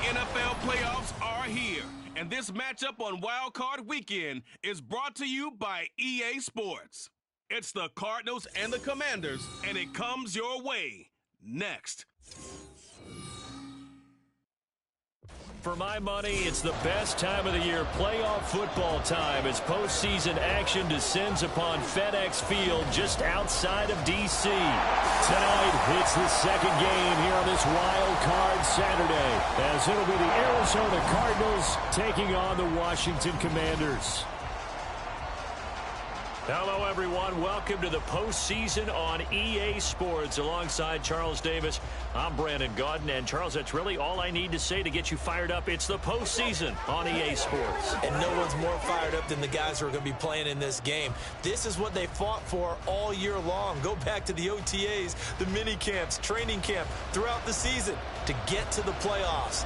NFL playoffs are here, and this matchup on Wildcard Weekend is brought to you by EA Sports. It's the Cardinals and the Commanders, and it comes your way next. For my money, it's the best time of the year, playoff football time, as postseason action descends upon FedEx Field just outside of D.C. Tonight, it's the second game here on this Wild Card Saturday, as it'll be the Arizona Cardinals taking on the Washington Commanders. Hello, everyone. Welcome to the postseason on EA Sports. Alongside Charles Davis, I'm Brandon Gaudin. And, Charles, that's really all I need to say to get you fired up. It's the postseason on EA Sports. And no one's more fired up than the guys who are going to be playing in this game. This is what they fought for all year long. Go back to the OTAs, the mini camps, training camp, throughout the season to get to the playoffs.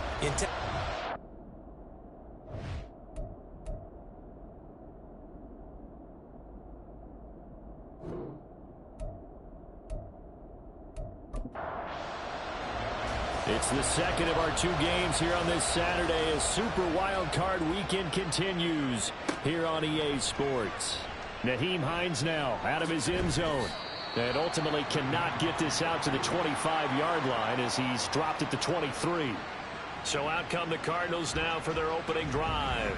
It's the second of our two games here on this Saturday as Super Wild Card Weekend continues here on EA Sports. Nyheim Hines now out of his end zone, and ultimately cannot get this out to the 25-yard line as he's dropped at the 23. So out come the Cardinals now for their opening drive.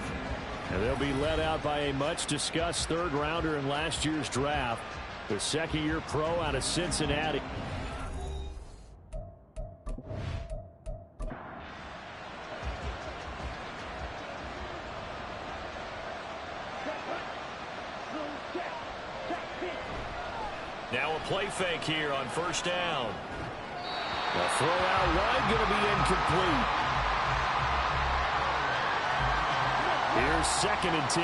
And they'll be led out by a much-discussed third-rounder in last year's draft, the second-year pro out of Cincinnati. Now a play fake here on first down. The throw out wide going to be incomplete. Here's 2nd and 10.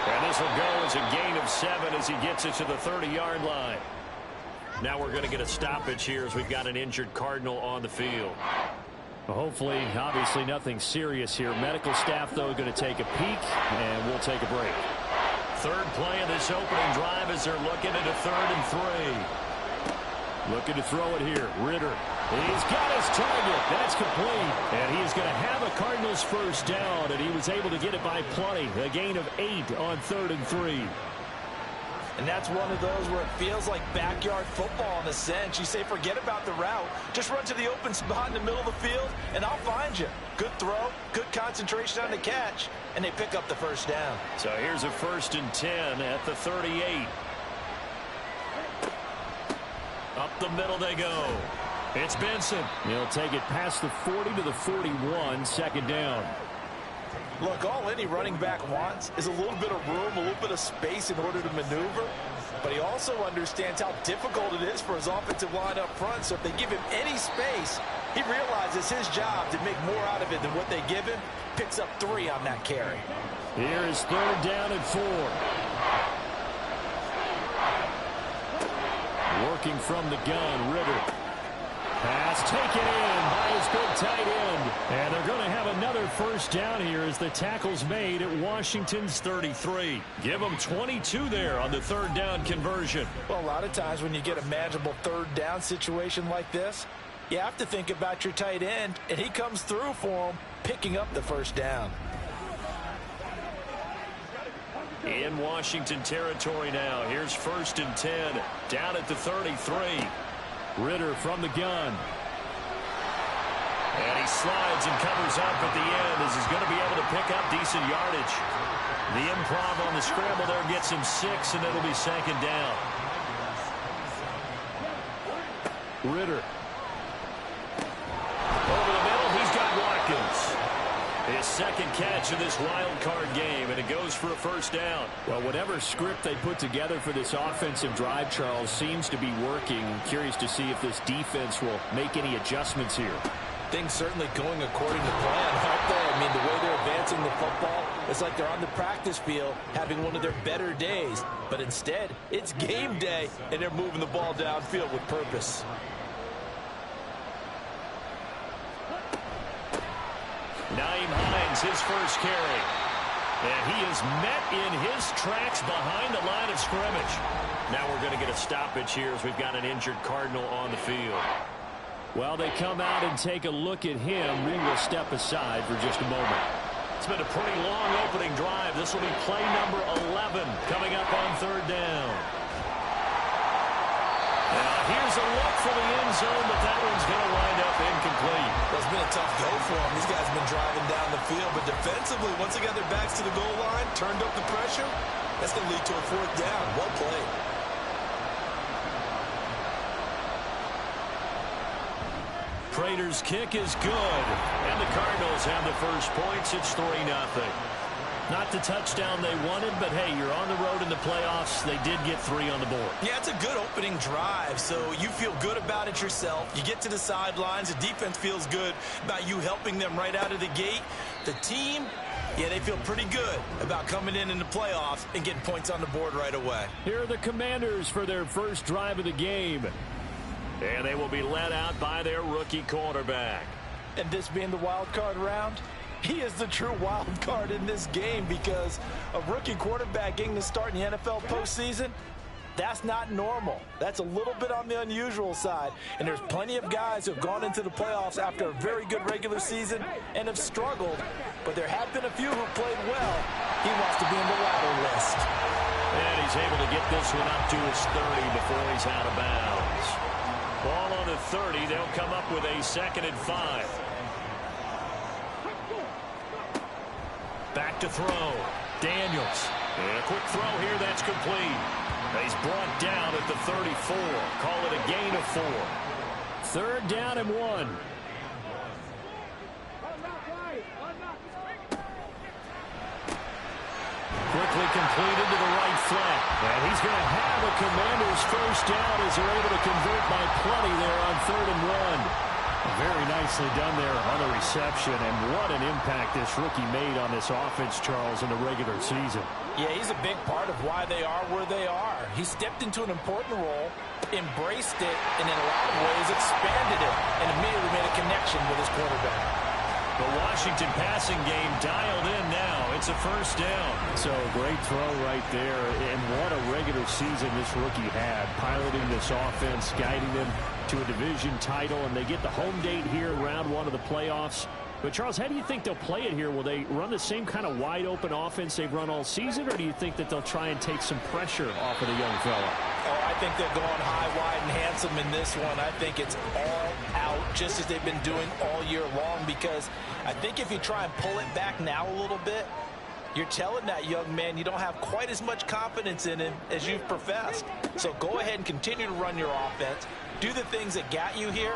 And this will go as a gain of 7 as he gets it to the 30-yard line. Now we're going to get a stoppage here as we've got an injured Cardinal on the field. Hopefully, obviously nothing serious here. Medical staff, though, going to take a peek, and we'll take a break. Third play of this opening drive as they're looking at a 3rd and 3. Looking to throw it here. Ritter. He's got his target. That's complete. And he is going to have a Cardinals first down, and he was able to get it by plenty. A gain of 8 on 3rd and 3. And that's one of those where it feels like backyard football in a sense. You say, forget about the route. Just run to the open spot in the middle of the field, and I'll find you. Good throw, good concentration on the catch, and they pick up the first down. So here's a 1st and 10 at the 38. Up the middle they go. It's Benson. He'll take it past the 40 to the 41, 2nd down. Look, all any running back wants is a little bit of room, a little bit of space in order to maneuver. But he also understands how difficult it is for his offensive line up front. So if they give him any space, he realizes his job to make more out of it than what they give him. Picks up 3 on that carry. Here is 3rd down and 4. Working from the gun, Ritter. Pass taken in by his big tight end. And they're going to have another first down here as the tackle's made at Washington's 33. Give them 22 there on the 3rd down conversion. Well, a lot of times when you get a manageable 3rd down situation like this, you have to think about your tight end, and he comes through for him, picking up the first down. In Washington territory now. Here's 1st and 10. Down at the 33. Ritter from the gun. And he slides and covers up at the end as he's going to be able to pick up decent yardage. The improv on the scramble there gets him 6, and it'll be 2nd down. Ritter. Over the middle, he's got Watkins. His 2nd catch of this wild card game, and it goes for a first down. Well, whatever script they put together for this offensive drive, Charles, seems to be working. Curious to see if this defense will make any adjustments here. Things certainly going according to plan, aren't they? I mean, the way they're advancing the football, it's like they're on the practice field having one of their better days. But instead, it's game day, and they're moving the ball downfield with purpose. Nyheim Hines, his first carry. And he is met in his tracks behind the line of scrimmage. Now we're going to get a stoppage here as we've got an injured Cardinal on the field. While they come out and take a look at him, we will step aside for just a moment. It's been a pretty long opening drive. This will be play number 11 coming up on third down. Now here's a look for the end zone, but that one's going to wind up incomplete. Well, it's been a tough go for them. These guys have been driving down the field, but defensively, once they got their backs to the goal line, turned up the pressure, that's going to lead to a fourth down. Well played. Prater's kick is good, and the Cardinals have the first points. It's 3-0. Not the touchdown they wanted, but hey, you're on the road in the playoffs. They did get 3 on the board. Yeah, it's a good opening drive, so you feel good about it yourself. You get to the sidelines. The defense feels good about you helping them right out of the gate. The team, yeah, they feel pretty good about coming in the playoffs and getting points on the board right away. Here are the Commanders for their first drive of the game. And they will be led out by their rookie quarterback. And this being the wild card round, he is the true wild card in this game because a rookie quarterback getting to start in the NFL postseason, that's not normal. That's a little bit on the unusual side. And there's plenty of guys who have gone into the playoffs after a very good regular season and have struggled. But there have been a few who played well. He wants to be in the latter list. And he's able to get this one up to his 30 before he's out of bounds. Ball on the 30. They'll come up with a 2nd and 5. Back to throw. Daniels. And a quick throw here. That's complete. He's brought down at the 34. Call it a gain of 4. 3rd down and 1. Quickly completed to the right flat. And he's going to have a Commanders first down as they're able to convert by plenty there on 3rd and 1. Very nicely done there on the reception, and what an impact this rookie made on this offense, Charles, in the regular season. Yeah, he's a big part of why they are where they are. He stepped into an important role, embraced it, and in a lot of ways expanded it, and immediately made a connection with his quarterback. The Washington passing game dialed in now. It's a first down. So great throw right there, and what a regular season this rookie had, piloting this offense, guiding them to a division title, and they get the home date here, round 1 of the playoffs. But, Charles, how do you think they'll play it here? Will they run the same kind of wide-open offense they've run all season, or do you think that they'll try and take some pressure off of the young fella? Oh, I think they're going high, wide, and handsome in this one. I think it's all out, just as they've been doing all year long, because I think if you try and pull it back now a little bit, you're telling that young man you don't have quite as much confidence in him as you've professed. So go ahead and continue to run your offense. Do the things that got you here.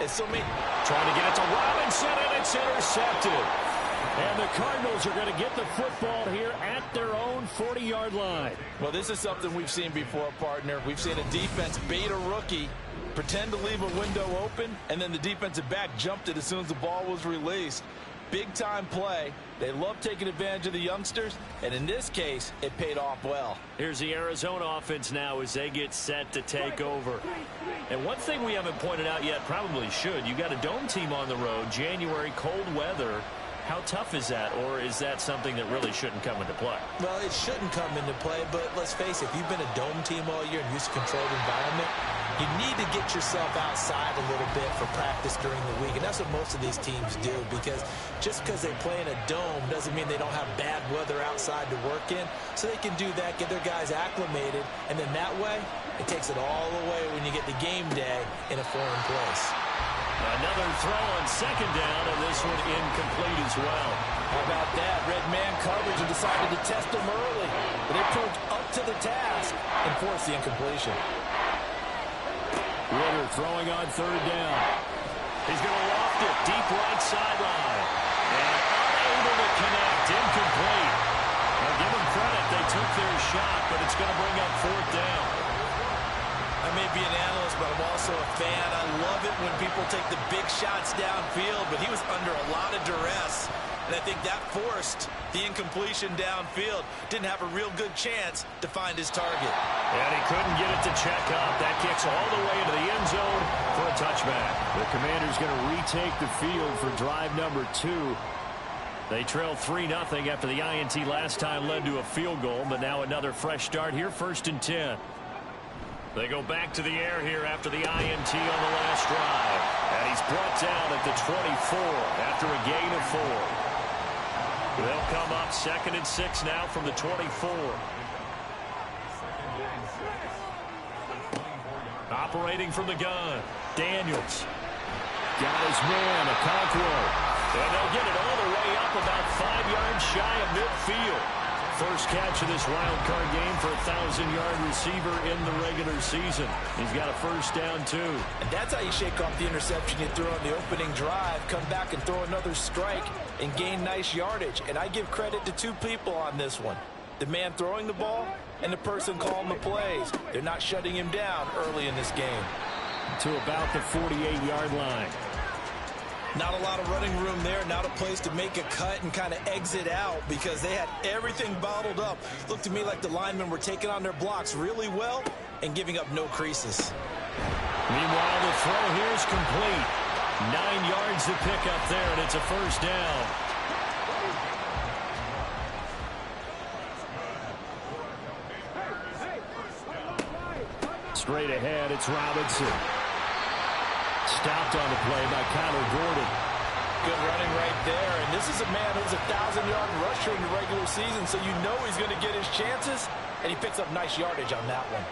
And so many trying to get it to Robinson, and it's intercepted. And the Cardinals are going to get the football here at their own 40-yard line. Well, this is something we've seen before, partner. We've seen a defense bait a rookie, pretend to leave a window open, and then the defensive back jumped it as soon as the ball was released. Big-time play. They love taking advantage of the youngsters, and in this case, it paid off well. Here's the Arizona offense now as they get set to take over. And one thing we haven't pointed out yet, probably should, you got a dome team on the road, January, cold weather. How tough is that, or is that something that really shouldn't come into play? Well, it shouldn't come into play, but let's face it, if you've been a dome team all year and used to controlled environment, you need to get yourself outside a little bit for practice during the week, and that's what most of these teams do, because just because they play in a dome doesn't mean they don't have bad weather outside to work in, so they can do that, get their guys acclimated, and then that way, it takes it all away when you get the game day in a foreign place. Another throw on 2nd down, and this one incomplete as well. How about that? Red man coverage and decided to test him early, but they proved up to the task and forced the incompletion. Ritter throwing on 3rd down. He's going to loft it deep right sideline. And unable to connect. Incomplete. Now give them credit. They took their shot, but it's going to bring up 4th down. I may be an analyst, but I'm also a fan. I love it when people take the big shots downfield, but he was under a lot of duress. And I think that forced the incompletion downfield. Didn't have a real good chance to find his target. And he couldn't get it to check up. That kicks all the way into the end zone for a touchback. The Commanders going to retake the field for drive number 2. They trailed 3-0 after the INT last time led to a field goal, but now another fresh start here, 1st and 10. They go back to the air here after the INT on the last drive. And he's brought down at the 24 after a gain of 4. They'll come up 2nd and 6 now from the 24. Operating from the gun, Daniels. Got his man, Okonkwo. And they'll get it all the way up about 5 yards shy of midfield. First catch of this wild card game for a 1,000-yard receiver in the regular season. He's got a first down, too. And that's how you shake off the interception you threw on the opening drive, come back and throw another strike and gain nice yardage. And I give credit to 2 people on this one. The man throwing the ball and the person calling the plays. They're not shutting him down early in this game. To about the 48-yard line. Not a lot of running room there, not a place to make a cut and kind of exit out because they had everything bottled up. Looked to me like the linemen were taking on their blocks really well and giving up no creases. Meanwhile, the throw here is complete. 9 yards to pick up there, and it's a first down. Straight ahead, it's Robinson. Stopped on the play by Connor Gordon. Good running right there. And this is a man who's a 1,000-yard rusher in the regular season, so you know he's going to get his chances, and he picks up nice yardage on that one.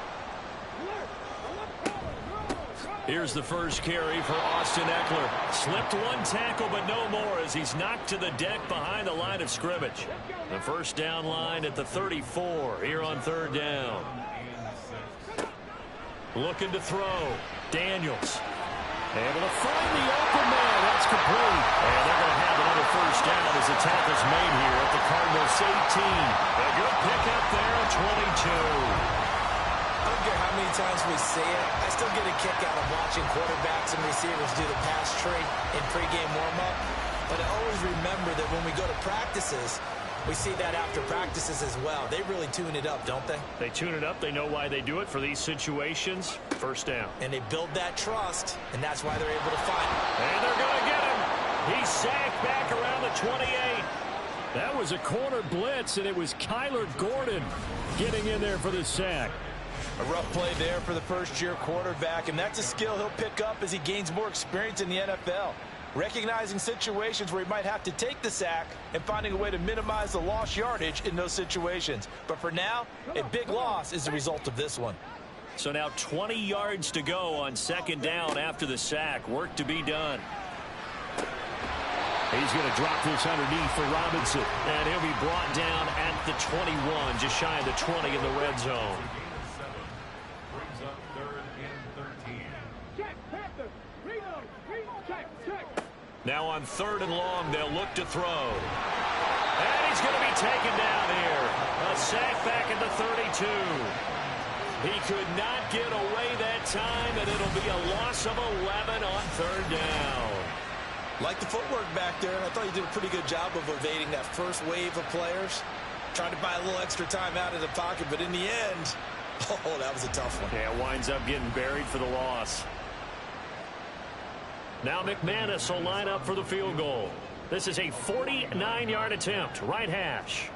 Here's the first carry for Austin Eckler. Slipped 1 tackle, but no more as he's knocked to the deck behind the line of scrimmage. The first down line at the 34 here on 3rd down. Looking to throw. Daniels. Able to find the open man. That's complete. And they're going to have another first down as the tackle's made here at the Cardinals 18. A good pickup there at 22. I don't care how many times we see it. I still get a kick out of watching quarterbacks and receivers do the pass tree in pregame warm-up. But I always remember that when we go to practices, we see that after practices as well. They really tune it up, don't they? They tune it up. They know why they do it for these situations. First down. And they build that trust, and that's why they're able to find it. And they're going to get him. He's sacked back around the 28. That was a corner blitz, and it was Kyler Gordon getting in there for the sack. A rough play there for the first-year quarterback, and that's a skill he'll pick up as he gains more experience in the NFL. Recognizing situations where he might have to take the sack and finding a way to minimize the lost yardage in those situations. But for now, a big loss is the result of this one. So now 20 yards to go on 2nd down after the sack. Work to be done. He's going to drop this underneath for Robinson. And he'll be brought down at the 21, just shy of the 20 in the red zone. Now on 3rd and long, they'll look to throw. And he's going to be taken down here. A sack back at the 32. He could not get away that time, and it'll be a loss of 11 on 3rd down. Like the footwork back there, I thought he did a pretty good job of evading that first wave of players. Tried to buy a little extra time out of the pocket, but in the end, oh, that was a tough one. Yeah, winds up getting buried for the loss. Now McManus will line up for the field goal. This is a 49-yard attempt, right hash.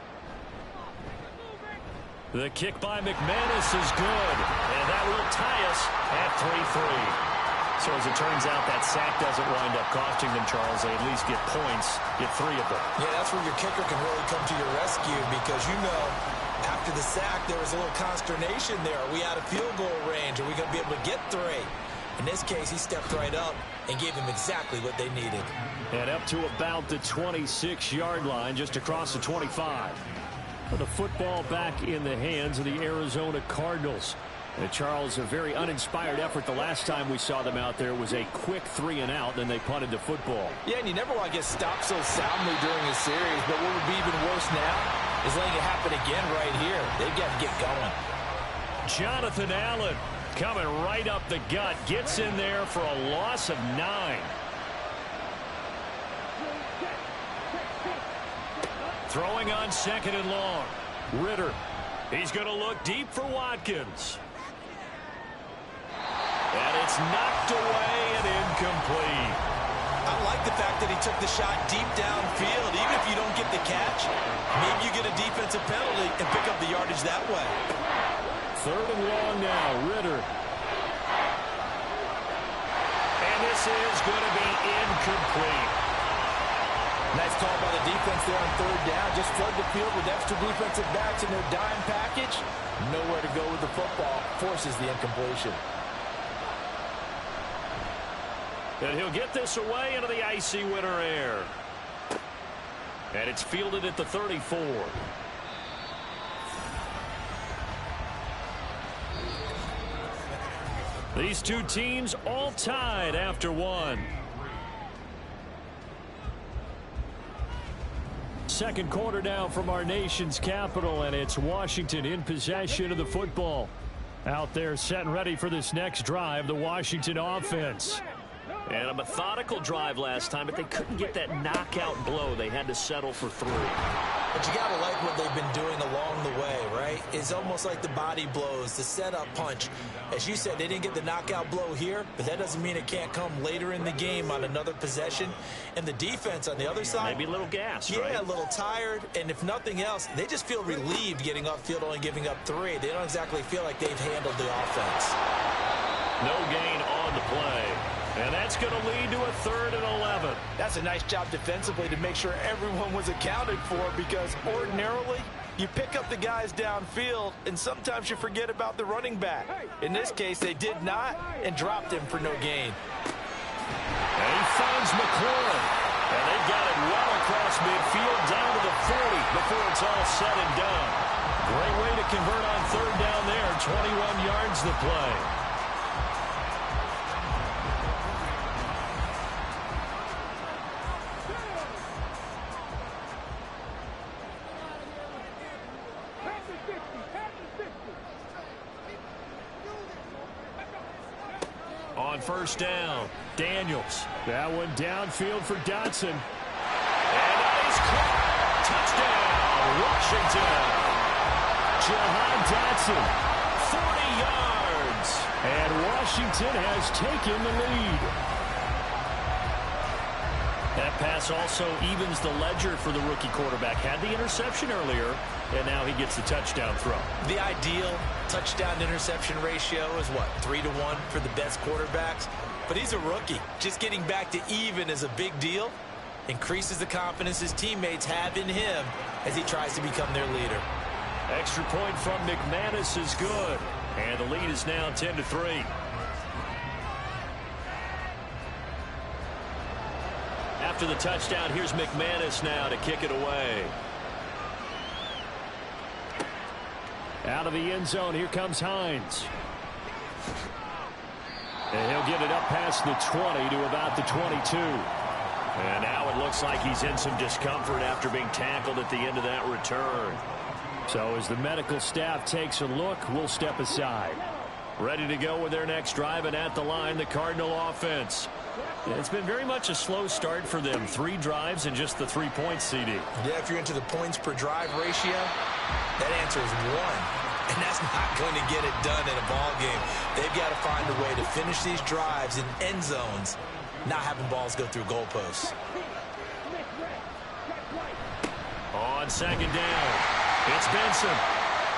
The kick by McManus is good, and that will tie us at 3-3. So as it turns out, that sack doesn't wind up costing them, Charles. They at least get points, get 3 of them. Yeah, that's where your kicker can really come to your rescue because, you know, after the sack, there was a little consternation there. Are we out of field goal range? Are we going to be able to get 3? In this case, he stepped right up and gave them exactly what they needed. And up to about the 26-yard line, just across the 25. The football back in the hands of the Arizona Cardinals. And Charles, a very uninspired effort the last time we saw them out there was a quick 3-and-out, then they punted the football. Yeah, and you never want to get stopped so soundly during a series, but what would be even worse now is letting it happen again right here. They've got to get going. Jonathan Allen coming right up the gut, gets in there for a loss of 9. Throwing on 2nd and long. Ritter. He's going to look deep for Watkins. And it's knocked away and incomplete. I like the fact that he took the shot deep downfield. Even if you don't get the catch, maybe you get a defensive penalty and pick up the yardage that way. 3rd and long now, Ritter. And this is going to be incomplete. Nice call by the defense there on 3rd down. Just flood the field with extra defensive backs in their dime package. Nowhere to go with the football. Forces the incompletion. And he'll get this away into the icy winter air. And it's fielded at the 34. These two teams all tied after one. Second quarter now from our nation's capital, and it's Washington in possession of the football. Out there set and ready for this next drive, the Washington offense. And a methodical drive last time, but they couldn't get that knockout blow. They had to settle for 3. But you got to like what they've been doing along the way, right? It's almost like the body blows, the setup punch. As you said, they didn't get the knockout blow here, but that doesn't mean it can't come later in the game on another possession. And the defense on the other side, maybe a little gassed, right? Yeah, a little tired. And if nothing else, they just feel relieved getting upfield, only giving up 3. They don't exactly feel like they've handled the offense. No gain on the play. And that's going to lead to a 3rd and 11. That's a nice job defensively to make sure everyone was accounted for, because ordinarily you pick up the guys downfield and sometimes you forget about the running back. In this case, they did not and dropped him for no gain. And he finds McLaurin. And they got it well across midfield down to the 40 before it's all said and done. Great way to convert on 3rd down there. 21 yards the play. On 1st down, Daniels. That one downfield for Dotson. And he's caught. Touchdown, Washington. Jahan Dotson. 40 yards. And Washington has taken the lead. That pass also evens the ledger for the rookie quarterback. Had the interception earlier, and now he gets the touchdown throw. The ideal touchdown-interception ratio is what, 3-to-1 for the best quarterbacks? But he's a rookie. Just getting back to even is a big deal. Increases the confidence his teammates have in him as he tries to become their leader. Extra point from McManus is good. And the lead is now 10-3. After the touchdown, here's McManus now to kick it away. Out of the end zone, here comes Hines. And he'll get it up past the 20 to about the 22. And now it looks like he's in some discomfort after being tackled at the end of that return. So as the medical staff takes a look, we'll step aside. Ready to go with their next drive, and at the line, the Cardinal offense. It's been very much a slow start for them. 3 drives and just the 3 points, CD. Yeah, if you're into the points per drive ratio, that answer is 1. And that's not going to get it done in a ball game. They've got to find a way to finish these drives in end zones, not having balls go through goalposts. On 2nd down, it's Benson.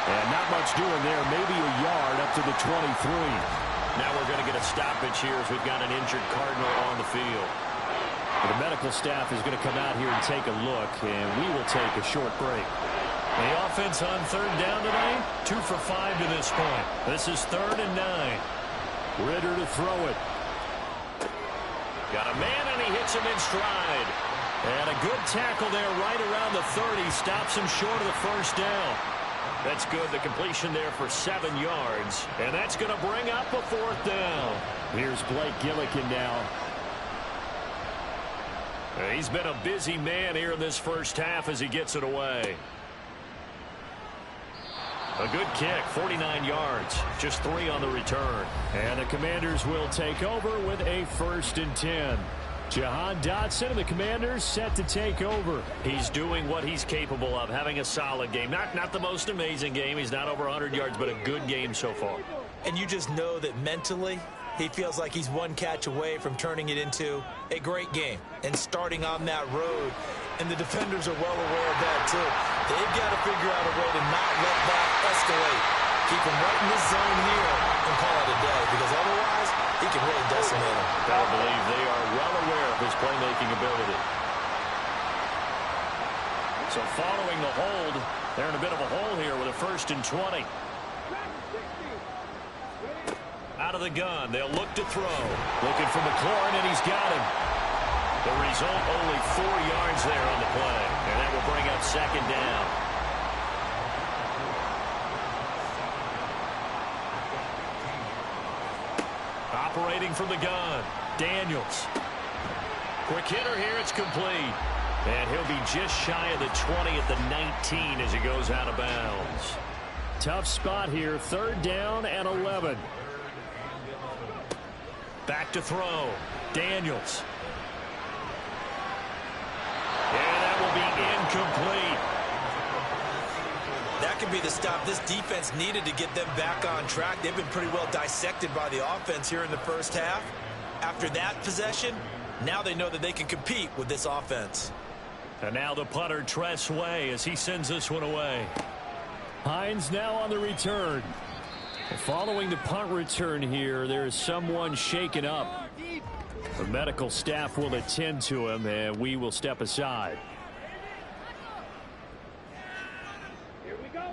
And not much doing there. Maybe a yard up to the 23. Now we're going to get a stoppage here as we've got an injured Cardinal on the field. The medical staff is going to come out here and take a look, and we will take a short break. The offense on 3rd down today, 2 for 5 to this point. This is 3rd and 9. Ritter to throw it. Got a man, and he hits him in stride. And a good tackle there right around the 30. Stops him short of the 1st down. That's good. The completion there for 7 yards. And that's going to bring up a 4th down. Here's Blake Gillikin now. He's been a busy man here in this first half as he gets it away. A good kick, 49 yards. Just 3 on the return. And the Commanders will take over with a 1st and 10. Jahan Dotson and the Commanders set to take over. He's doing what he's capable of, having a solid game. Not the most amazing game. He's not over 100 yards, but a good game so far. And you just know that mentally, he feels like he's one catch away from turning it into a great game and starting on that road And the defenders are well aware of that, too. They've got to figure out a way to not let that escalate. Keep him right in this zone here and call it a day, because otherwise he can really decimate him. I believe they are well aware of his playmaking ability. So following the hold, they're in a bit of a hole here with a 1st and 20. Out of the gun, they'll look to throw. Looking for McLaurin, and he's got him. The result, only 4 yards there on the play. And that will bring up 2nd down. Operating from the gun, Daniels. Quick hitter here, it's complete. And he'll be just shy of the 20 at the 19 as he goes out of bounds. Tough spot here, 3rd down and 11. Back to throw, Daniels. And that will be incomplete. That could be the stop this defense needed to get them back on track. They've been pretty well dissected by the offense here in the first half. After that possession, now they know that they can compete with this offense. And now the punter, Tress Way, as he sends this one away. Hines now on the return. Following the punt return here, there is someone shaken up. The medical staff will attend to him, and we will step aside.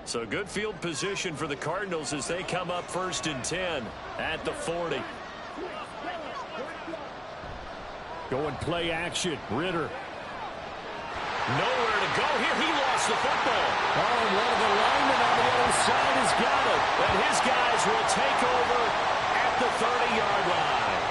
So good field position for the Cardinals as they come up 1st and 10 at the 40. Going play action, Ritter. Nowhere to go here. He lost the football. Oh, and one of the linemen on the other side has got it. And his guys will take over at the 30-yard line.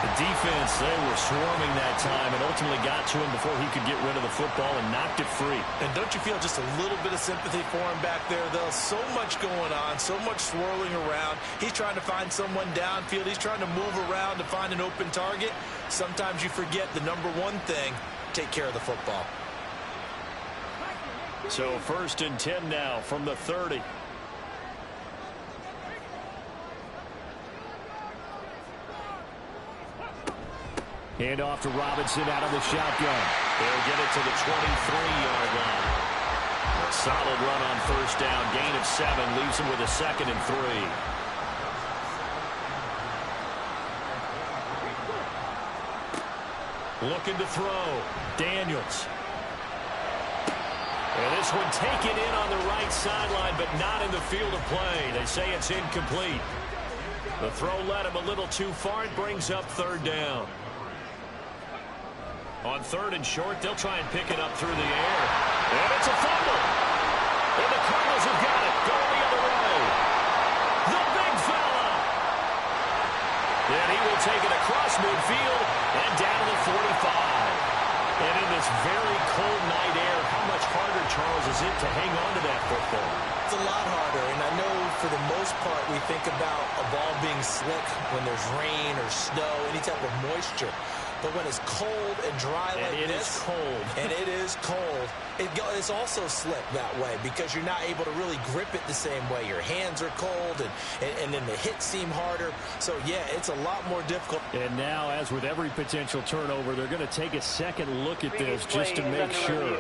The defense, they were swarming that time and ultimately got to him before he could get rid of the football and knocked it free. And don't you feel just a little bit of sympathy for him back there, though? So much going on, so much swirling around. He's trying to find someone downfield. He's trying to move around to find an open target. Sometimes you forget the number one thing, take care of the football. So 1st and 10 now from the 30. Hand off to Robinson out of the shotgun. They'll get it to the 23-yard line. A solid run on 1st down. Gain of 7 leaves him with a 2nd and 3. Looking to throw. Daniels. And this one taken in on the right sideline, but not in the field of play. They say it's incomplete. The throw led him a little too far. It brings up 3rd down. On 3rd and short, they'll try and pick it up through the air. And it's a fumble. And the Cardinals have got it. Going the other way. The big fella. And he will take it across midfield and down to the 45. And in this very cold night air, how much harder, Charles, is it to hang on to that football? It's a lot harder, and I know for the most part we think about a ball being slick when there's rain or snow, any type of moisture. But when it's cold and dry like this, it is cold, and it is cold, it's also slick that way because you're not able to really grip it the same way. Your hands are cold, and then the hits seem harder. So, yeah, it's a lot more difficult. And now, as with every potential turnover, they're going to take a second look at this just to make sure.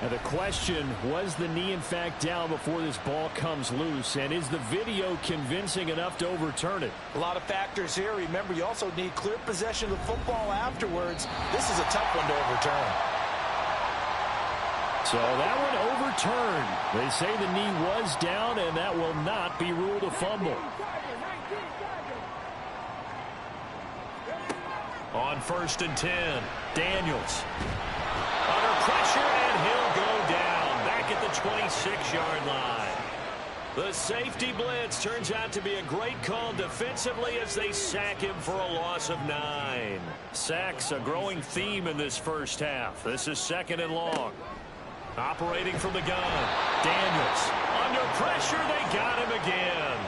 Now the question, was the knee in fact down before this ball comes loose? And is the video convincing enough to overturn it? A lot of factors here. Remember, you also need clear possession of the football afterwards. This is a tough one to overturn. So that one overturned. They say the knee was down, and that will not be ruled a fumble. On 1st and 10, Daniels. Under pressure, and he'll go down back at the 26-yard line. The safety blitz turns out to be a great call defensively as they sack him for a loss of 9. Sacks a growing theme in this first half. This is 2nd and long. Operating from the gun, Daniels. Under pressure, they got him again.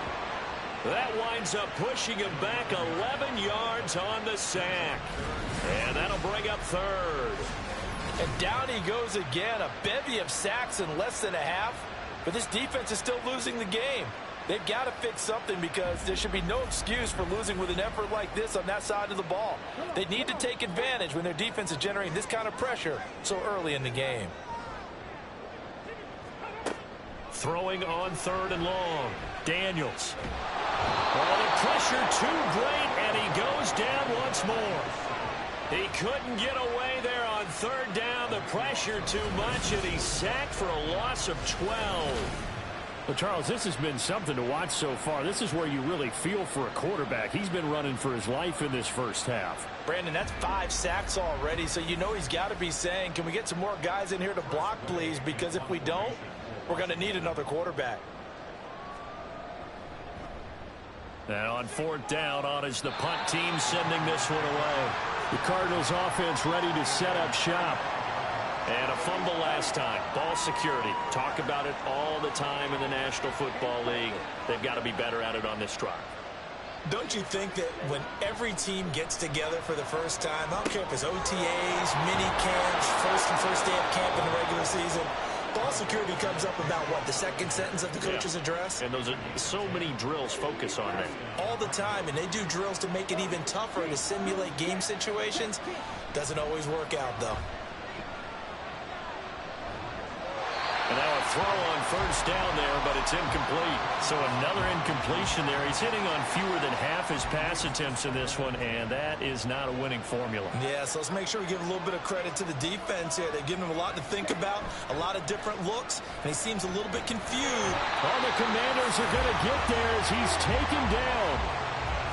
That winds up pushing him back 11 yards on the sack. And that'll bring up 3rd. And down he goes again. A bevy of sacks in less than a half. But this defense is still losing the game. They've got to fix something because there should be no excuse for losing with an effort like this on that side of the ball. They need to take advantage when their defense is generating this kind of pressure so early in the game. Throwing on 3rd and long. Daniels. Oh, the pressure too great, and he goes down once more. He couldn't get away there on 3rd down. The pressure too much, and he's sacked for a loss of 12. Well, Charles, this has been something to watch so far. This is where you really feel for a quarterback. He's been running for his life in this first half. Brandon, that's 5 sacks already, so you know he's got to be saying, can we get some more guys in here to block, please? Because if we don't, we're going to need another quarterback. Now on 4th down, on is the punt team sending this one away. The Cardinals offense ready to set up shop. And a fumble last time. Ball security. Talk about it all the time in the National Football League. They've got to be better at it on this drive. Don't you think that when every team gets together for the first time, I don't care if it's OTAs, mini camps, first day of camp in the regular season, ball security comes up about, what, the second sentence of the coach's address? And those are so many drills focus on that. All the time, and they do drills to make it even tougher to simulate game situations. Doesn't always work out, though. And now a throw on 1st down there, but it's incomplete. So another incompletion there. He's hitting on fewer than half his pass attempts in this one, and that is not a winning formula. Yeah, so let's make sure we give a little bit of credit to the defense here. They've given him a lot to think about, a lot of different looks, and he seems a little bit confused. Well, the Commanders are going to get there as he's taken down.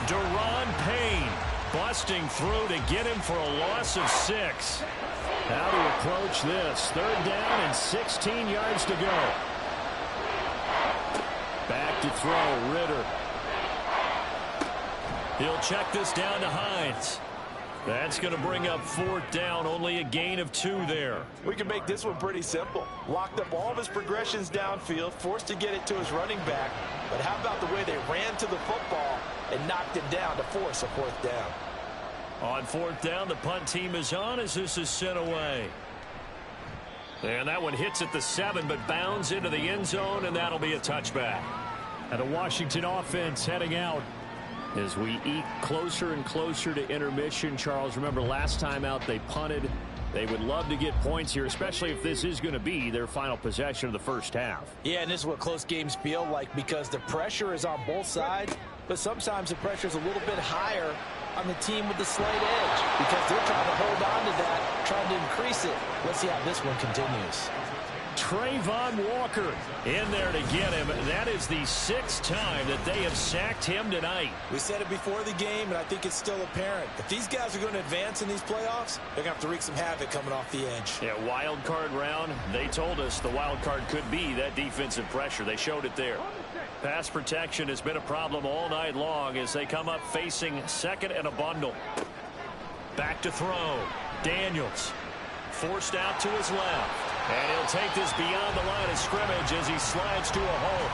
Deron Payne busting through to get him for a loss of 6. How to approach this. 3rd down and 16 yards to go. Back to throw, Ritter. He'll check this down to Hines. That's going to bring up 4th down. Only a gain of 2 there. We can make this one pretty simple. Locked up all of his progressions downfield, forced to get it to his running back. But how about the way they ran to the football and knocked it down to force a 4th down? On 4th down, the punt team is on as this is sent away. And that one hits at the 7, but bounds into the end zone, and that'll be a touchback. And the Washington offense heading out as we eke closer and closer to intermission. Charles, remember last time out they punted. They would love to get points here, especially if this is going to be their final possession of the first half. Yeah, and this is what close games feel like because the pressure is on both sides, but sometimes the pressure is a little bit higher on the team with the slight edge because they're trying to hold on to that, trying to increase it. Let's see how this one continues. Trayvon Walker in there to get him. That is the 6th time that they have sacked him tonight. We said it before the game, and I think it's still apparent. If these guys are going to advance in these playoffs, they're going to have to wreak some havoc coming off the edge. Yeah, wild card round. They told us the wild card could be that defensive pressure. They showed it there. Pass protection has been a problem all night long as they come up facing 2nd and a bundle. Back to throw. Daniels forced out to his left. And he'll take this beyond the line of scrimmage as he slides to a hole.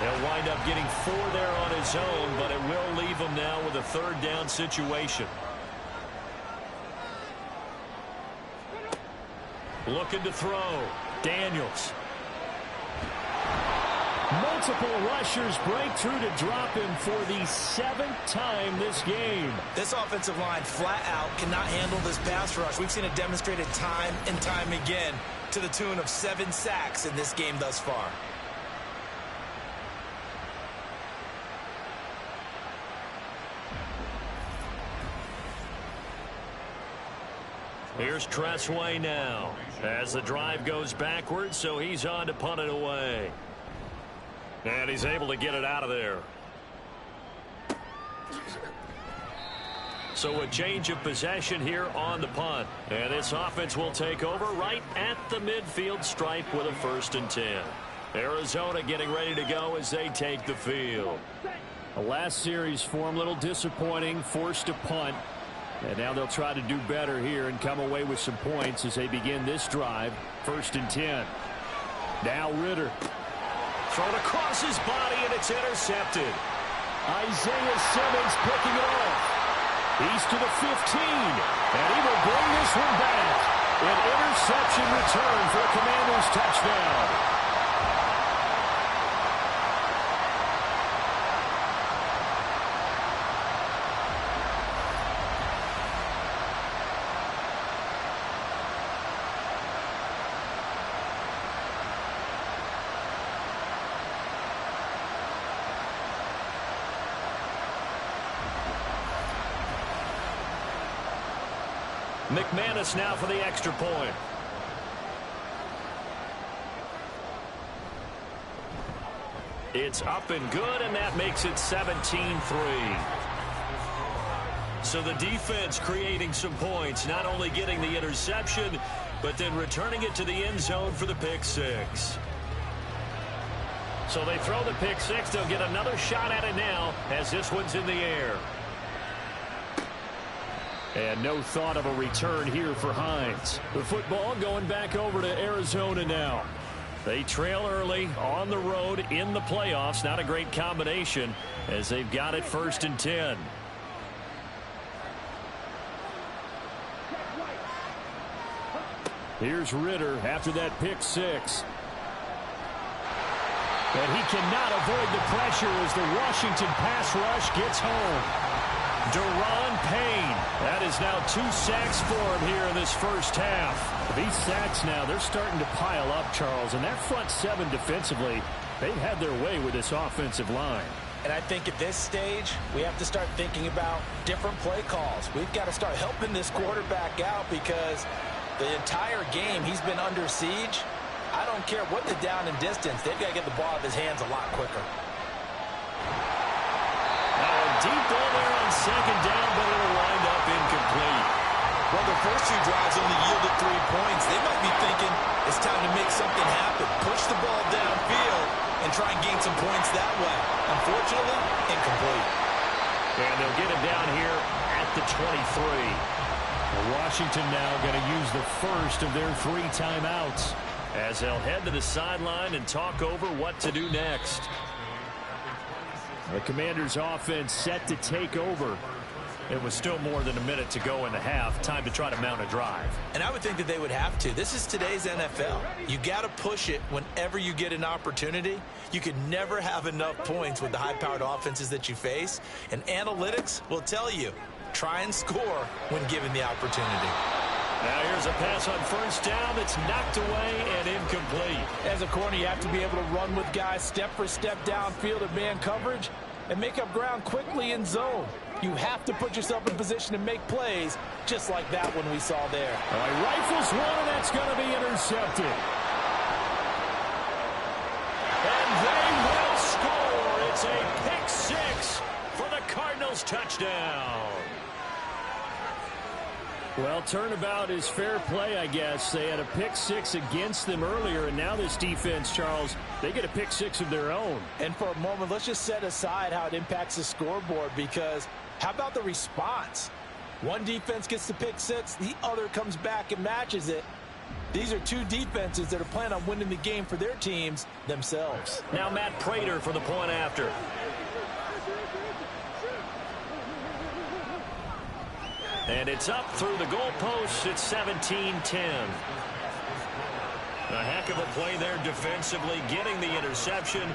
He'll wind up getting 4 there on his own, but it will leave him now with a 3rd down situation. Looking to throw. Daniels. Multiple rushers break through to drop him for the 7th time this game. This offensive line flat out cannot handle this pass rush. We've seen it demonstrated time and time again to the tune of 7 sacks in this game thus far. Here's Tressway now as the drive goes backwards, so he's on to punt it away. And he's able to get it out of there. So a change of possession here on the punt. And this offense will take over right at the midfield stripe with a 1st and 10. Arizona getting ready to go as they take the field. The last series for them, a little disappointing, forced to punt. And now they'll try to do better here and come away with some points as they begin this drive. 1st and 10. Now Ritter. Thrown across his body, and it's intercepted. Isaiah Simmons picking it off. He's to the 15, and he will bring this one back. An interception return for a Commanders touchdown. McManus now for the extra point. It's up and good, and that makes it 17-3. So the defense creating some points, not only getting the interception, but then returning it to the end zone for the pick six. So they throw the pick six. They'll get another shot at it now as this one's in the air. And no thought of a return here for Hines. The football going back over to Arizona now. They trail early on the road in the playoffs. Not a great combination as they've got it 1st and 10. Here's Ritter after that pick six. But he cannot avoid the pressure as the Washington pass rush gets home. Deron Payne. That is now 2 sacks for him here in this first half. These sacks now, they're starting to pile up, Charles. And that front seven defensively, they've had their way with this offensive line. And I think at this stage, we have to start thinking about different play calls. We've got to start helping this quarterback out because the entire game he's been under siege. I don't care what the down and distance. They've got to get the ball out of his hands a lot quicker. Deep ball there on 2nd down, but it'll wind up incomplete. Well, the first 2 drives only yielded 3 points. They might be thinking it's time to make something happen. Push the ball downfield and try and gain some points that way. Unfortunately, incomplete. And they'll get it down here at the 23. Washington now going to use the first of their 3 timeouts as they'll head to the sideline and talk over what to do next. The Commanders' offense set to take over. It was still more than a minute to go in the half. Time to try to mount a drive. And I would think that they would have to. This is today's NFL. You got to push it whenever you get an opportunity. You can never have enough points with the high-powered offenses that you face. And analytics will tell you, try and score when given the opportunity. Now here's a pass on 1st down that's knocked away and incomplete. As a corner, you have to be able to run with guys step for step downfield in man coverage and make up ground quickly in zone. You have to put yourself in position to make plays just like that one we saw there. All right, rifles one, and that's going to be intercepted. And they will score. It's a pick six for the Cardinals touchdown. Well, turnabout is fair play, I guess. They had a pick six against them earlier, and now this defense, Charles, they get a pick six of their own. And for a moment, let's just set aside how it impacts the scoreboard, because how about the response? One defense gets the pick six, the other comes back and matches it. These are 2 defenses that are planning on winning the game for their teams themselves. Now Matt Prater for the point after. And it's up through the goalposts. It's 17-10. A heck of a play there defensively, getting the interception,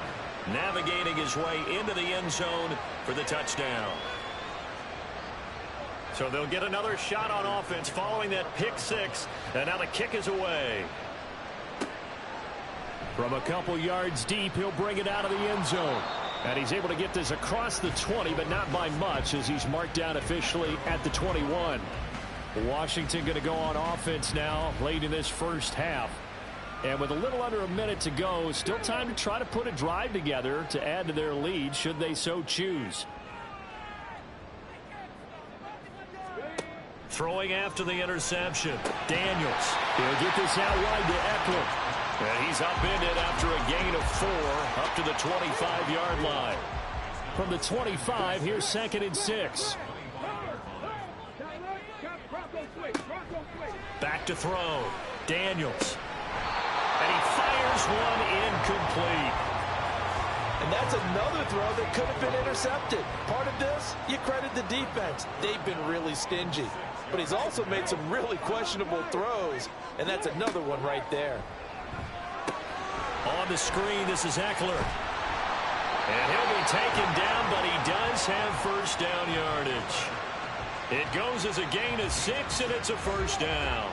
navigating his way into the end zone for the touchdown. So they'll get another shot on offense following that pick six, and now the kick is away. From a couple yards deep, he'll bring it out of the end zone. And he's able to get this across the 20, but not by much, as he's marked down officially at the 21. Washington going to go on offense now late in this first half. And with a little under a minute to go, still time to try to put a drive together to add to their lead should they so choose. Throwing after the interception, Daniels. He'll get this out wide to Eckler. And he's upended after a gain of 4 up to the 25-yard line. From the 25, here's 2nd and 6. Back to throw. Daniels. And he fires one incomplete. And that's another throw that could have been intercepted. Part of this, you credit the defense. They've been really stingy. But he's also made some really questionable throws. And that's another one right there. On the screen, this is Eckler. And he'll be taken down, but he does have first down yardage. It goes as a gain of 6, and it's a first down.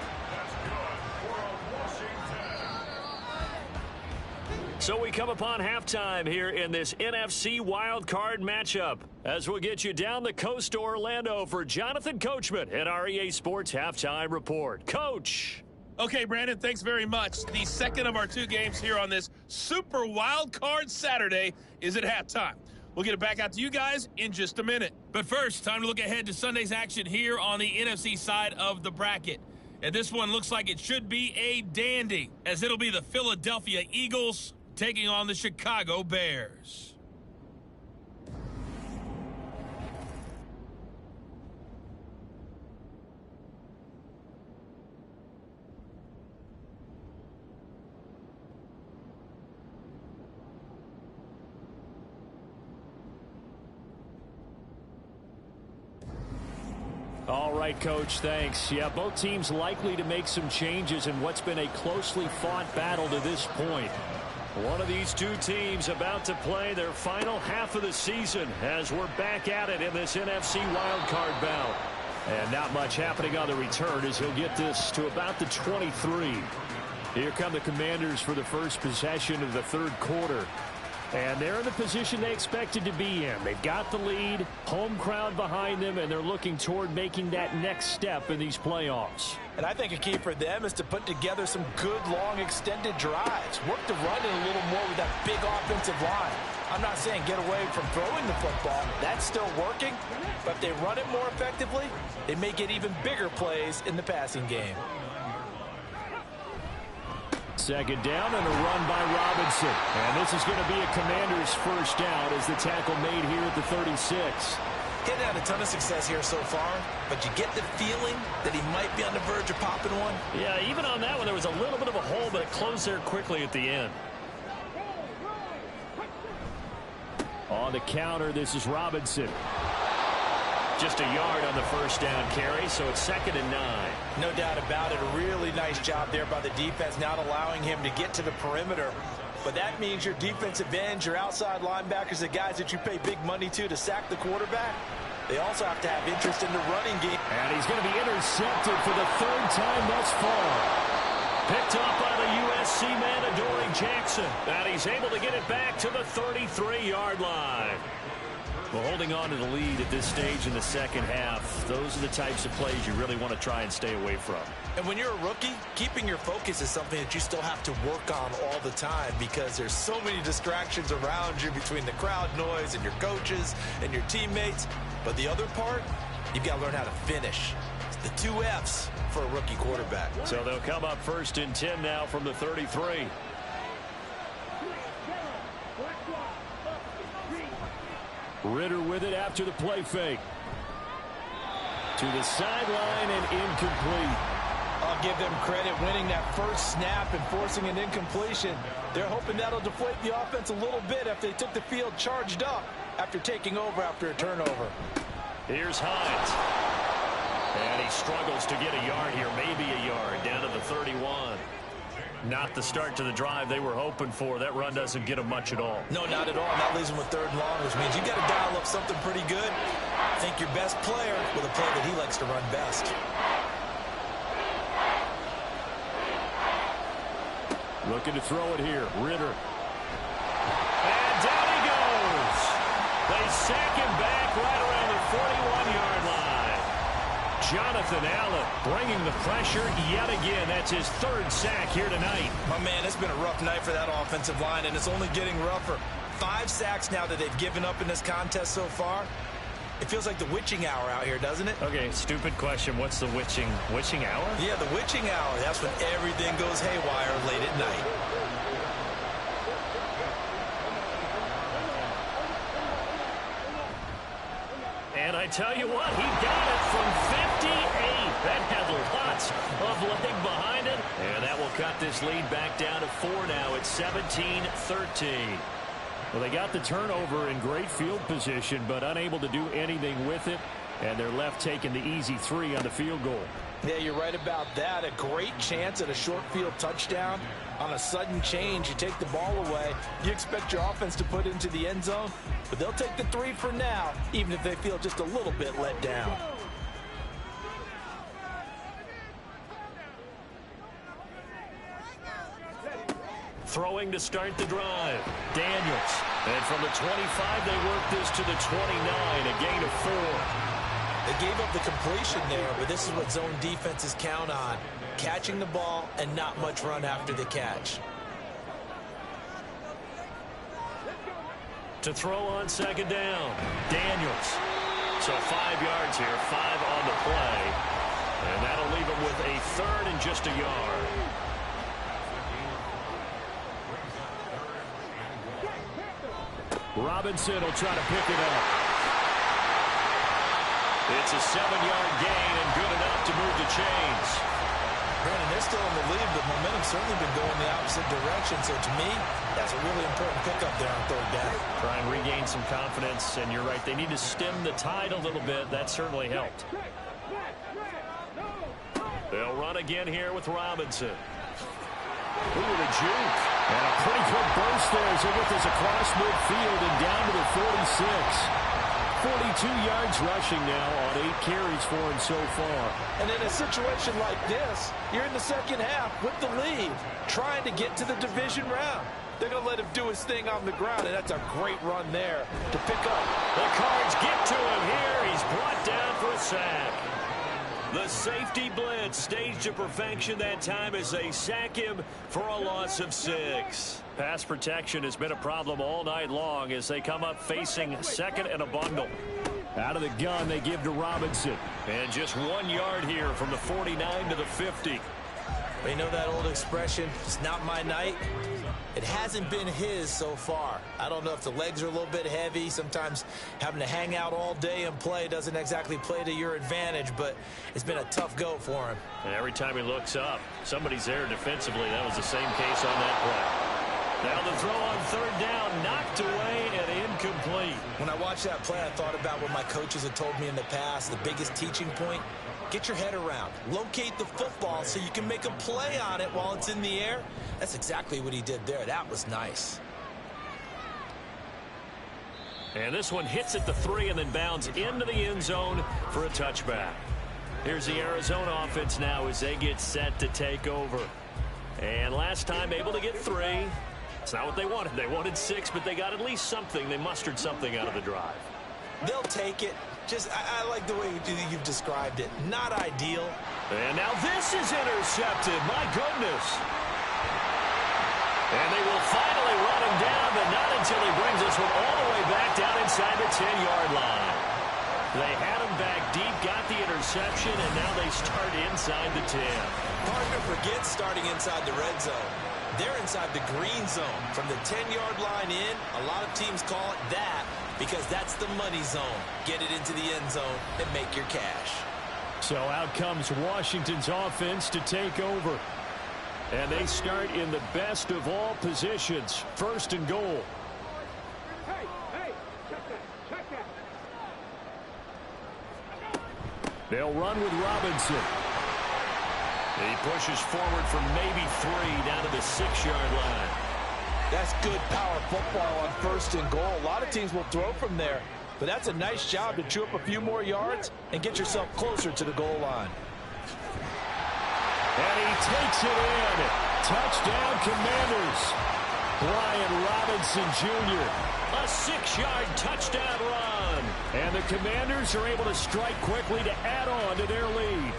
So we come upon halftime here in this NFC Wildcard matchup as we'll get you down the coast to Orlando for Jonathan Coachman at our EA Sports Halftime Report. Coach. Okay, Brandon, thanks very much. The second of our two games here on this Super Wildcard Saturday is at halftime. We'll get it back out to you guys in just a minute. But first, time to look ahead to Sunday's action here on the NFC side of the bracket. And this one looks like it should be a dandy, as it'll be the Philadelphia Eagles taking on the Chicago Bears. All right, Coach, thanks. Yeah, both teams likely to make some changes in what's been a closely fought battle to this point. One of these two teams about to play their final half of the season as we're back at it in this NFC wildcard bout. And not much happening on the return as he'll get this to about the 23. Here come the Commanders for the first possession of the third quarter. And they're in the position they expected to be in. They've got the lead, home crowd behind them, and they're looking toward making that next step in these playoffs. And I think a key for them is to put together some good, long, extended drives. Work the run in a little more with that big offensive line. I'm not saying get away from throwing the football. That's still working. But if they run it more effectively, they may get even bigger plays in the passing game. Second down and a run by Robinson. And this is going to be a Commander's first down as the tackle made here at the 36. He's had a ton of success here so far, but you get the feeling that he might be on the verge of popping one. Yeah, even on that one, there was a little bit of a hole, but it closed there quickly at the end. On the counter, this is Robinson. Just a yard on the first down carry, so it's 2nd and 9. No doubt about it. A really nice job there by the defense, not allowing him to get to the perimeter. But that means your defensive ends, your outside linebackers, the guys that you pay big money to sack the quarterback, they also have to have interest in the running game. And he's going to be intercepted for the third time thus far. Picked up by the USC man, Adoree Jackson. And he's able to get it back to the 33-yard line. Well, holding on to the lead at this stage in the second half, those are the types of plays you really want to try and stay away from. And when you're a rookie, keeping your focus is something that you still have to work on all the time because there's so many distractions around you between the crowd noise and your coaches and your teammates. But the other part, you've got to learn how to finish. It's the 2 F's for a rookie quarterback. So they'll come up 1st and 10 now from the 33. Ritter with it after the play fake. To the sideline and incomplete. I'll give them credit winning that first snap and forcing an incompletion. They're hoping that'll deflate the offense a little bit after they took the field charged up after taking over after a turnover. Here's Hines. And he struggles to get a yard here, maybe a yard, down to the 31. Not the start to the drive they were hoping for. That run doesn't get them much at all. No, not at all. And that leaves them with 3rd and long, which means you got to dial up something pretty good. Think your best player with a play that he likes to run best. Looking to throw it here. Ritter. And down he goes. They sack him back right around the 41-yard line. Jonathan Allen bringing the pressure yet again. That's his 3rd sack here tonight. My man, it's been a rough night for that offensive line, and it's only getting rougher. 5 sacks now that they've given up in this contest so far. It feels like the witching hour out here, doesn't it? Okay, stupid question. What's the witching hour? Yeah, the witching hour. That's when everything goes haywire late at night. And I tell you what, he got it from 58. That had lots of leg behind it. And that will cut this lead back down to 4 now. It's 17-13. Well, they got the turnover in great field position, but unable to do anything with it. And they're left taking the easy 3 on the field goal. Yeah, you're right about that. A great chance at a short field touchdown. On a sudden change, you take the ball away. You expect your offense to put into the end zone, but they'll take the 3 for now, even if they feel just a little bit let down. Throwing to start the drive. Daniels. And from the 25, they work this to the 29, a gain of 4. They gave up the completion there, but this is what zone defenses count on. Catching the ball and not much run after the catch. To throw on second down. Daniels. So 5 yards here, 5 on the play. And that'll leave him with a third and just a yard. Robinson will try to pick it up. It's a 7-yard gain and good enough to move the chains. Brandon, they're still in the lead, but momentum's certainly been going the opposite direction. So to me, that's a really important pickup there on third down. Try and regain some confidence, and you're right. They need to stem the tide a little bit. That certainly helped. They'll run again here with Robinson. Ooh, the juke. And a pretty good burst there as they get this across midfield and down to the 46. 42 yards rushing now on 8 carries for him so far. And in a situation like this, you're in the second half with the lead, trying to get to the division round. They're going to let him do his thing on the ground, and that's a great run there to pick up. The Cards get to him here. He's brought down for a sack. The safety blitz staged to perfection that time as they sack him for a loss of 6. Pass protection has been a problem all night long as they come up facing second and a bundle. Out of the gun, they give to Robinson. And just 1 yard here from the 49 to the 50. You know that old expression, it's not my night? It hasn't been his so far. I don't know if the legs are a little bit heavy. Sometimes having to hang out all day and play doesn't exactly play to your advantage, but it's been a tough go for him. And every time he looks up, somebody's there defensively. That was the same case on that play. Now the throw on third down, knocked away and incomplete. When I watched that play, I thought about what my coaches had told me in the past. The biggest teaching point, get your head around. Locate the football so you can make a play on it while it's in the air. That's exactly what he did there. That was nice. And this one hits at the 3 and then bounds into the end zone for a touchback. Here's the Arizona offense now as they get set to take over. And last time able to get 3. It's not what they wanted. They wanted 6, but they got at least something. They mustered something out of the drive. They'll take it. I like the way you've described it. Not ideal. And now this is intercepted. My goodness. And they will finally run him down, but not until he brings this one all the way back down inside the 10-yard line. They had him back deep, got the interception, and now they start inside the 10. Partner forgets starting inside the red zone. They're inside the green zone. From the 10-yard line in, a lot of teams call it that because that's the money zone. Get it into the end zone and make your cash. So out comes Washington's offense to take over. And they start in the best of all positions, 1st and goal. They'll run with Robinson. He pushes forward for maybe 3 down to the 6-yard line. That's good power football on 1st and goal. A lot of teams will throw from there, but that's a nice job to chew up a few more yards and get yourself closer to the goal line. And he takes it in. Touchdown, Commanders. Brian Robinson Jr. A 6-yard touchdown run. And the Commanders are able to strike quickly to add on to their lead.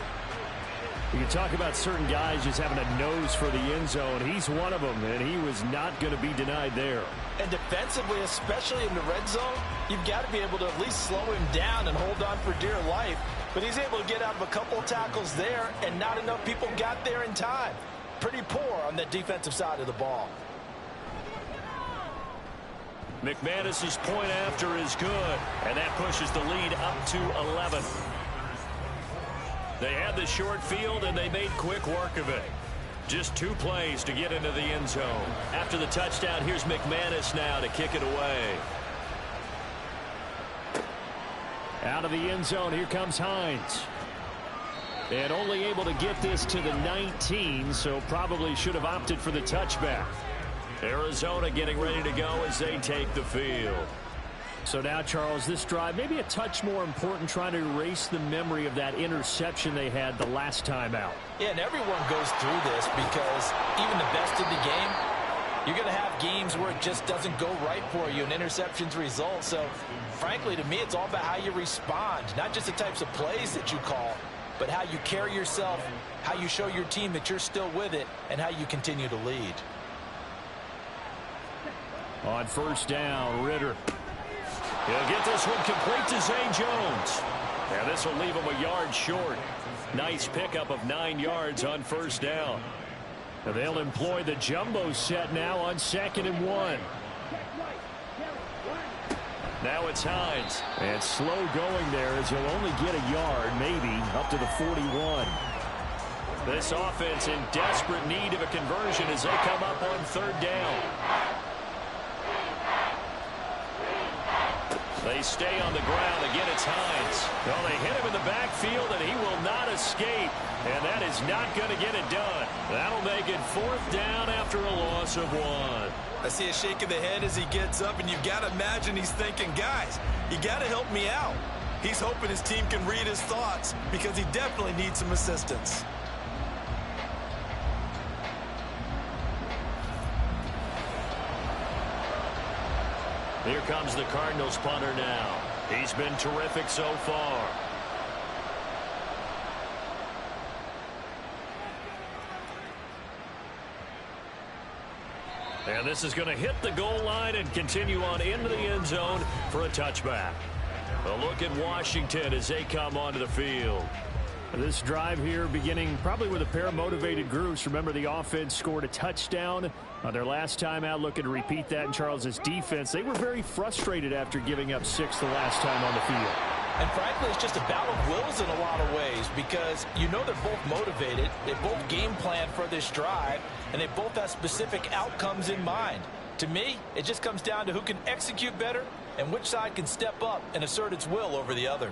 You can talk about certain guys just having a nose for the end zone. He's one of them, and he was not going to be denied there. And defensively, especially in the red zone, you've got to be able to at least slow him down and hold on for dear life. But he's able to get out of a couple of tackles there, and not enough people got there in time. Pretty poor on that defensive side of the ball. McManus's point after is good, and that pushes the lead up to 11. They had the short field, and they made quick work of it. Just 2 plays to get into the end zone. After the touchdown, here's McManus now to kick it away. Out of the end zone, here comes Hines. And only able to get this to the 19, so probably should have opted for the touchback. Arizona getting ready to go as they take the field. So now, Charles, this drive maybe a touch more important, trying to erase the memory of that interception they had the last time out. Yeah, and everyone goes through this because even the best in the game, You're going to have games where it just doesn't go right for you and interceptions result. So, frankly, to me, it's all about how you respond, not just the types of plays that you call, but how you carry yourself, how you show your team that you're still with it, and how you continue to lead. On first down, Ritter. He'll get this one complete to Zay Jones. And this will leave him a yard short. Nice pickup of 9 yards on first down. And they'll employ the jumbo set now on 2nd and 1. Now it's Hines. And slow going there as he'll only get a yard, maybe, up to the 41. This offense in desperate need of a conversion as they come up on 3rd down. They stay on the ground. Again, it's Hines. Well, they hit him in the backfield, and he will not escape. And that is not going to get it done. That'll make it 4th down after a loss of 1. I see a shake of the head as he gets up, and you've got to imagine he's thinking, guys, you got to help me out. He's hoping his team can read his thoughts because he definitely needs some assistance. Here comes the Cardinals punter now. He's been terrific so far. And this is going to hit the goal line and continue on into the end zone for a touchback. A look at Washington as they come onto the field. This drive here beginning probably with a pair of motivated groups. Remember, the offense scored a touchdown on their last time out. Looking to repeat that in Charles's defense. They were very frustrated after giving up 6 the last time on the field. And frankly, it's just a battle of wills in a lot of ways because you know they're both motivated. They both game plan for this drive, and they both have specific outcomes in mind. To me, it just comes down to who can execute better and which side can step up and assert its will over the other.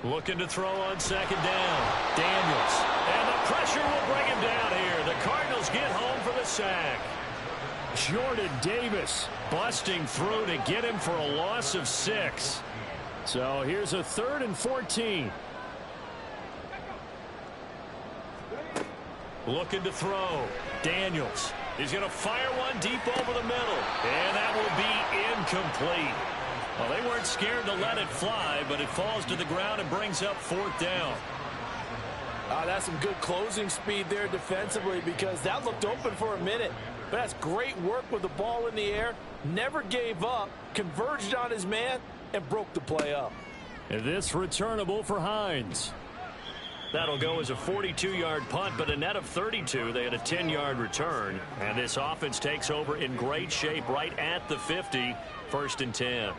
Looking to throw on 2nd down. Daniels. And the pressure will bring him down here. The Cardinals get home for the sack. Jordan Davis busting through to get him for a loss of 6. So here's a 3rd and 14. Looking to throw. Daniels. He's going to fire one deep over the middle. And that will be incomplete. Well, they weren't scared to let it fly, but it falls to the ground and brings up 4th down. That's some good closing speed there defensively because that looked open for a minute. But that's great work with the ball in the air. Never gave up, converged on his man, and broke the play up. And this returnable for Hines. That'll go as a 42-yard punt, but a net of 32. They had a 10-yard return. And this offense takes over in great shape right at the 50, 1st and 10.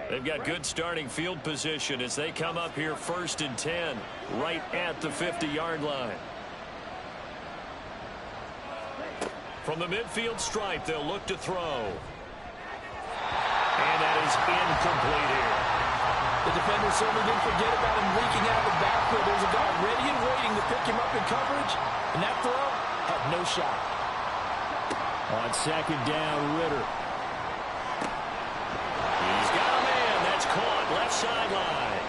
They've got good starting field position as they come up here 1st and 10, right at the 50-yard line. From the midfield stripe, they'll look to throw. And that is incomplete here. The defender certainly didn't forget about him leaking out of the backfield. There's a guy ready and waiting to pick him up in coverage, and that throw had no shot. On 2nd down, Ritter. He's got a man. That's caught left sideline.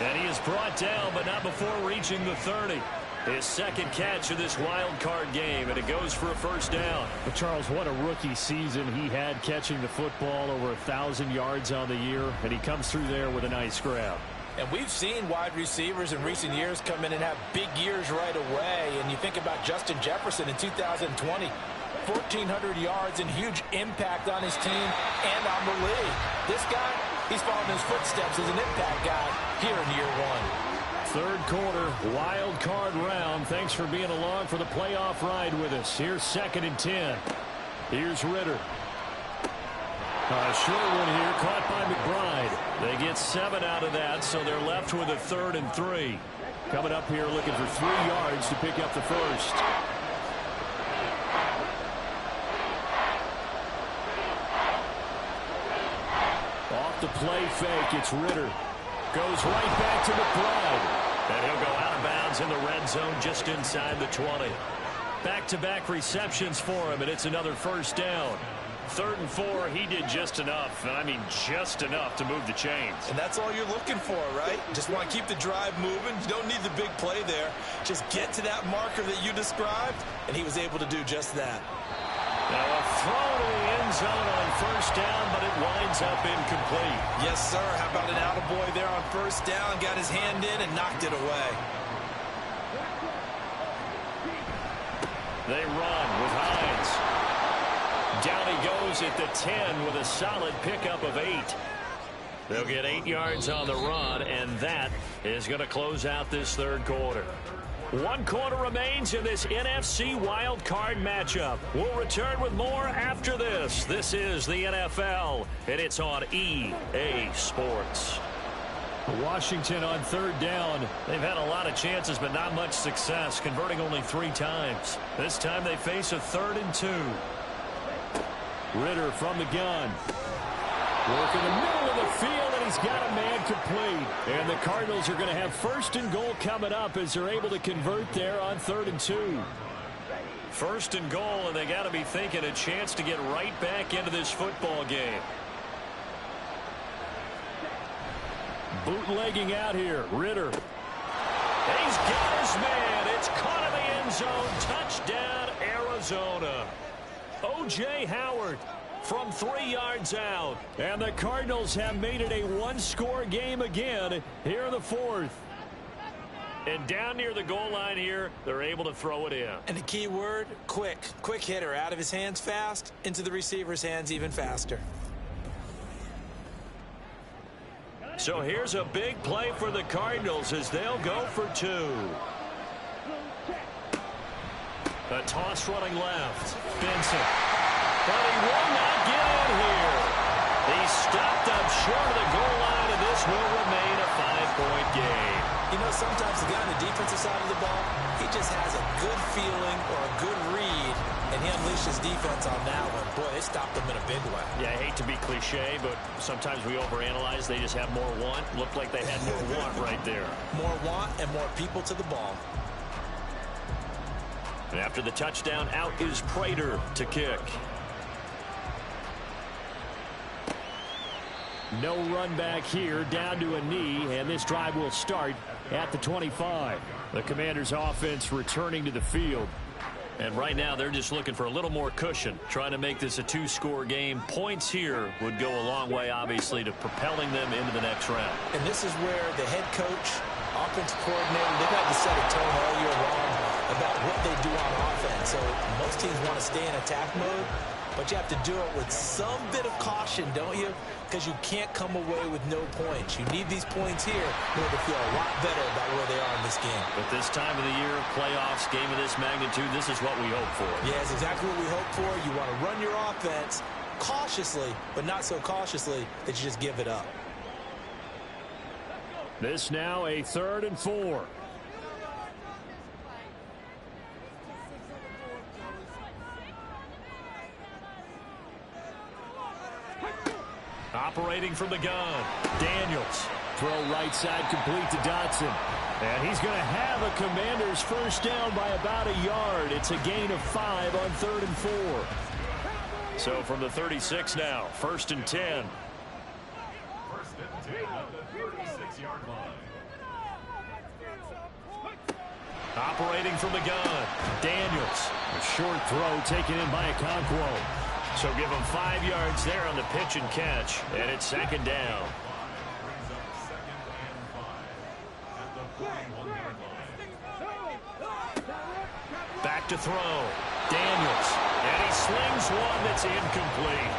And he is brought down, but not before reaching the 30. His 2nd catch of this wild card game, and it goes for a 1st down. But Charles, what a rookie season he had catching the football, over 1,000 yards on the year, and he comes through there with a nice grab. And we've seen wide receivers in recent years come in and have big years right away. And you think about Justin Jefferson in 2020, 1,400 yards and huge impact on his team and on the league. This guy, he's following his footsteps as an impact guy here in year 1. 3rd quarter, wild card round. Thanks for being along for the playoff ride with us. Here's 2nd and 10. Here's Ritter. A short one here, caught by McBride. They get 7 out of that, so they're left with a 3rd and 3. Coming up here looking for 3 yards to pick up the 1st. Off the play fake, it's Ritter. Goes right back to McBride. And he'll go out of bounds in the red zone just inside the 20. Back-to-back receptions for him, and it's another 1st down. 3rd and 4, he did just enough, and I mean just enough to move the chains. And that's all you're looking for, right? Just want to keep the drive moving. You don't need the big play there. Just get to that marker that you described, and he was able to do just that. Now a throw to the end zone on 1st down, but it winds up incomplete. Yes, sir. How about an attaboy there on 1st down? Got his hand in and knocked it away. They run with Hines. Down he goes at the 10 with a solid pickup of 8. They'll get 8 yards on the run, and that is going to close out this 3rd quarter. 1 quarter remains in this NFC wildcard matchup. We'll return with more after this. This is the NFL, and it's on EA Sports. Washington on 3rd down. They've had a lot of chances, but not much success, converting only 3 times. This time they face a 3rd and 2. Ritter from the gun. Work in the middle of the field, and he's got a man complete. And the Cardinals are going to have 1st and goal coming up as they're able to convert there on 3rd and 2. 1st and goal, and they got to be thinking a chance to get right back into this football game. Bootlegging out here. Ritter. He's got his man. It's caught in the end zone. Touchdown, Arizona. O.J. Howard from 3 yards out. And the Cardinals have made it a 1-score game again here in the 4th. And down near the goal line here, they're able to throw it in. And the key word, quick. Quick hitter. Out of his hands fast, into the receiver's hands even faster. So here's a big play for the Cardinals as they'll go for 2. A toss running left. Benson. But he will not get in here. He's stopped up short of the goal line, and this will remain a 5-point game. You know, sometimes the guy on the defensive side of the ball, he just has a good feeling or a good read, and he unleashed his defense on that one. Boy, they stopped him in a big way. Yeah, I hate to be cliche, but sometimes we overanalyze. They just have more want. Looked like they had more want right there. More want and more people to the ball. And after the touchdown, out is Prater to kick. No run back here, down to a knee, and this drive will start at the 25. The Commanders' offense returning to the field. And right now, they're just looking for a little more cushion, trying to make this a 2-score game. Points here would go a long way, obviously, to propelling them into the next round. And this is where the head coach, offensive coordinator, they've had to set a tone all year long about what they do on offense. So most teams want to stay in attack mode, but you have to do it with some bit of caution, don't you? Because you can't come away with no points. You need these points here in order to feel a lot better about where they are in this game. But this time of the year, playoffs, game of this magnitude, this is what we hope for. Yeah, it's exactly what we hope for. You want to run your offense cautiously, but not so cautiously that you just give it up. This now a 3rd and 4. Operating from the gun, Daniels. Throw right side complete to Dotson. And he's going to have a Commander's 1st down by about a yard. It's a gain of 5 on 3rd and 4. So from the 36 now, 1st and 10. Operating from the gun, Daniels. A short throw taken in by Okonkwo. So give him 5 yards there on the pitch and catch, and it's 2nd down. Back to throw, Daniels, and he slings one that's incomplete.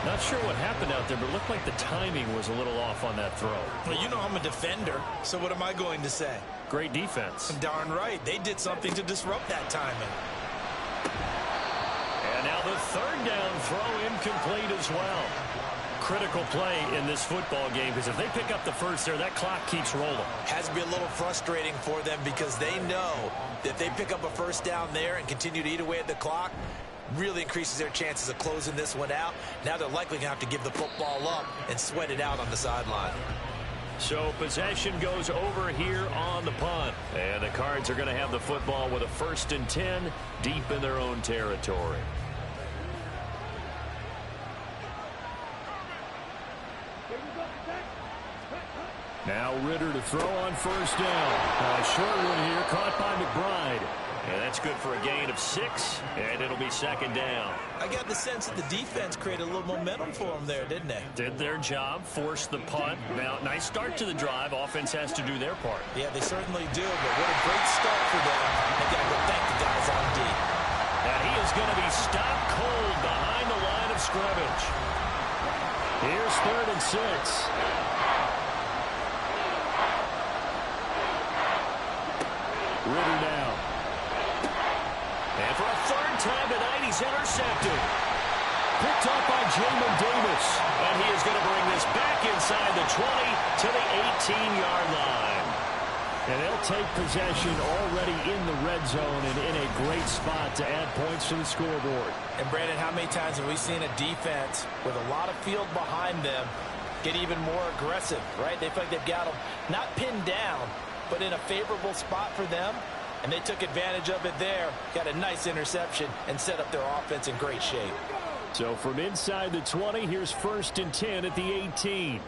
Not sure what happened out there, but it looked like the timing was a little off on that throw. Well, you know I'm a defender, so what am I going to say? Great defense. Darn right. They did something to disrupt that timing. And now the 3rd down throw incomplete as well. Critical play in this football game, because if they pick up the 1st there, that clock keeps rolling. Has to be a little frustrating for them because they know that if they pick up a 1st down there and continue to eat away at the clock, really increases their chances of closing this one out. Now they're likely going to have to give the football up and sweat it out on the sideline. So possession goes over here on the punt. And the Cards are going to have the football with a 1st and 10 deep in their own territory. Now Ritter to throw on first down. A short one here, caught by McBride. And that's good for a gain of 6, and it'll be second down. I got the sense that the defense created a little momentum for them there, didn't they? Did their job, forced the punt. Now, nice start to the drive. Offense has to do their part. Yeah, they certainly do, but what a great start for them. They got to go thank the guys on D. And he is going to be stopped cold behind the line of scrimmage. Here's 3rd and 6. Ritter down. And for a 3rd time tonight, he's intercepted. Picked up by Jamin Davis. And he is going to bring this back inside the 20 to the 18-yard line. And they'll take possession already in the red zone and in a great spot to add points to the scoreboard. And, Brandon, how many times have we seen a defense with a lot of field behind them get even more aggressive, right? They feel like they've got them not pinned down, but in a favorable spot for them. And they took advantage of it there, got a nice interception, and set up their offense in great shape. So from inside the 20, here's 1st and 10 at the 18.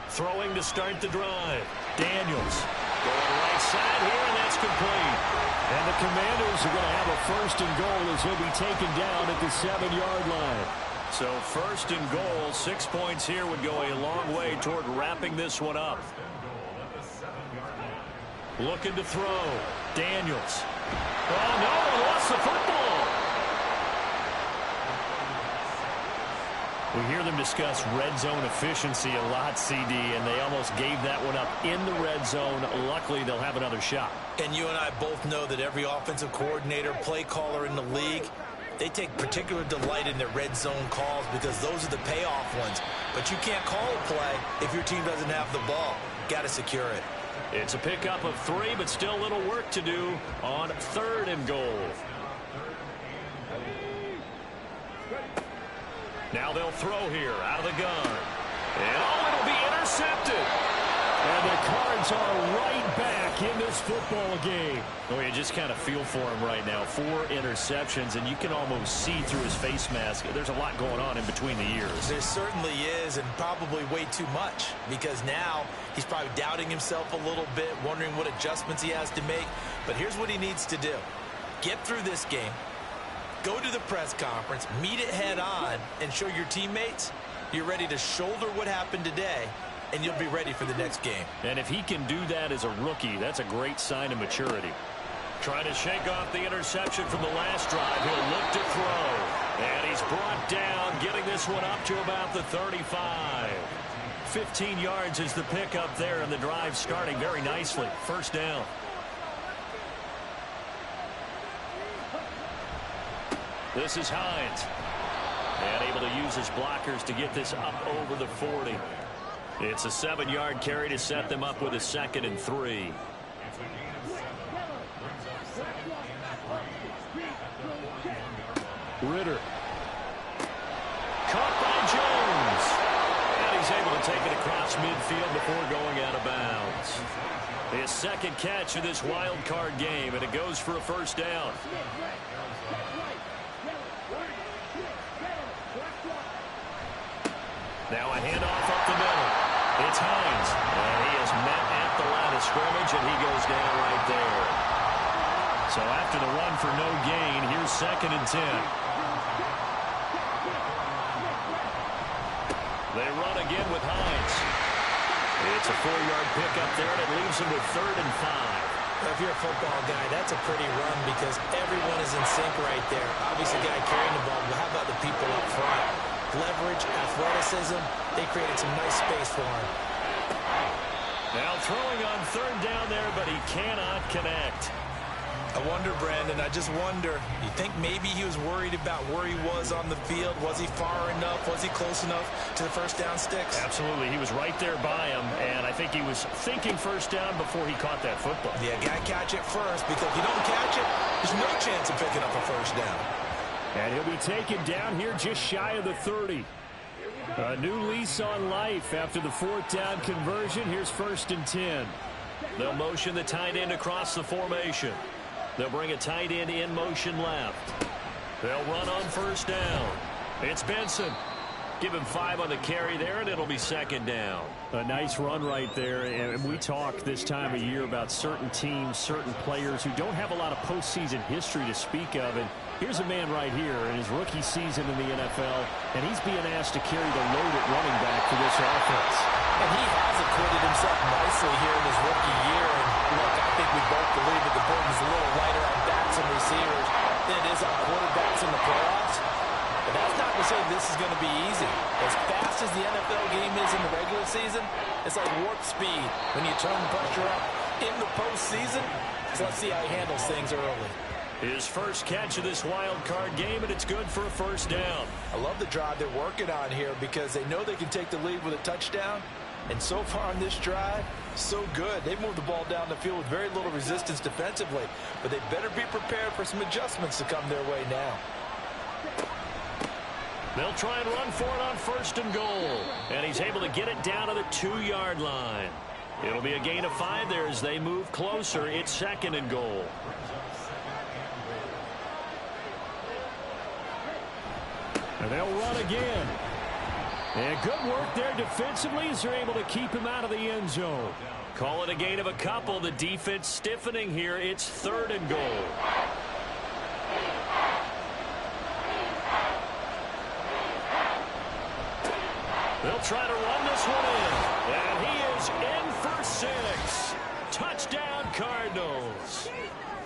Throwing to start the drive. Daniels going right side here, and that's complete. And the Commanders are going to have a 1st and goal as he'll be taken down at the 7-yard line. So 1st and goal, 6 points here would go a long way toward wrapping this one up. Looking to throw. Daniels. Oh, no, lost the football. We hear them discuss red zone efficiency a lot, CD, and they almost gave that one up in the red zone. Luckily, they'll have another shot. And you and I both know that every offensive coordinator, play caller in the league, they take particular delight in their red zone calls because those are the payoff ones. But you can't call a play if your team doesn't have the ball. Got to secure it. It's a pickup of 3, but still a little work to do on 3rd and goal. Now they'll throw here out of the gun. And it'll be intercepted. And the Cards are right back in this football game. Oh, you just kind of feel for him right now. 4 interceptions, and you can almost see through his face mask. There's a lot going on in between the ears. There certainly is, and probably way too much, because now he's probably doubting himself a little bit, wondering what adjustments he has to make. But here's what he needs to do. Get through this game, go to the press conference, meet it head on, and show your teammates you're ready to shoulder what happened today, and you'll be ready for the next game. And if he can do that as a rookie, that's a great sign of maturity. Trying to shake off the interception from the last drive. He'll look to throw. And he's brought down, getting this one up to about the 35. 15 yards is the pickup there, and the drive starting very nicely. 1st down. This is Hines. And able to use his blockers to get this up over the 40. It's a 7-yard carry to set them up with a 2nd and 3. Ritter. Caught by Jones. And he's able to take it across midfield before going out of bounds. His 2nd catch of this wild card game, and it goes for a 1st down. Now a handoff up the middle. It's Hines. And he is met at the line of scrimmage, and he goes down right there. So after the run for no gain, here's 2nd and 10. They run again with Hines. It's a 4-yard pickup there, and it leaves him with 3rd and 5. If you're a football guy, that's a pretty run because everyone is in sync right there. Obviously, the guy carrying the ball, but how about the people up front? Leverage, athleticism, they created some nice space for him. Now throwing on 3rd down there, but he cannot connect. I wonder, Brandon, I just wonder, you think maybe he was worried about where he was on the field? Was he far enough? Was he close enough to the 1st down sticks? Absolutely. He was right there by him, and I think he was thinking 1st down before he caught that football. Yeah, got to catch it first, because if you don't catch it, there's no chance of picking up a 1st down. And he'll be taken down here just shy of the 30. A new lease on life after the 4th down conversion. Here's 1st and 10. They'll motion the tight end across the formation. They'll bring a tight end in motion left. They'll run on 1st down. It's Benson. Give him 5 on the carry there, and it'll be second down. A nice run right there, and we talk this time of year about certain teams, certain players who don't have a lot of postseason history to speak of, and here's a man right here in his rookie season in the NFL, and he's being asked to carry the load at running back for this offense. And he has acquitted himself nicely here in his rookie year, and look, I think we both believe that the burden's a little lighter on backs and receivers than it is on quarterbacks in the playoffs. But that's not to say this is going to be easy. As fast as the NFL game is in the regular season, it's like warp speed when you turn the pressure up in the postseason. So let's see how he handles things early. His first catch of this wild card game, and it's good for a first down. I love the drive they're working on here because they know they can take the lead with a touchdown. And so far on this drive, so good. They've moved the ball down the field with very little resistance defensively. But they better be prepared for some adjustments to come their way now. They'll try and run for it on 1st and goal. And he's able to get it down to the 2-yard line. It'll be a gain of 5 there as they move closer. It's 2nd and goal. And they'll run again. And good work there defensively as they're able to keep him out of the end zone. Call it a gain of a couple. The defense stiffening here. It's 3rd and goal. They'll try to run this one in. And he is in for 6. Touchdown, Cardinals.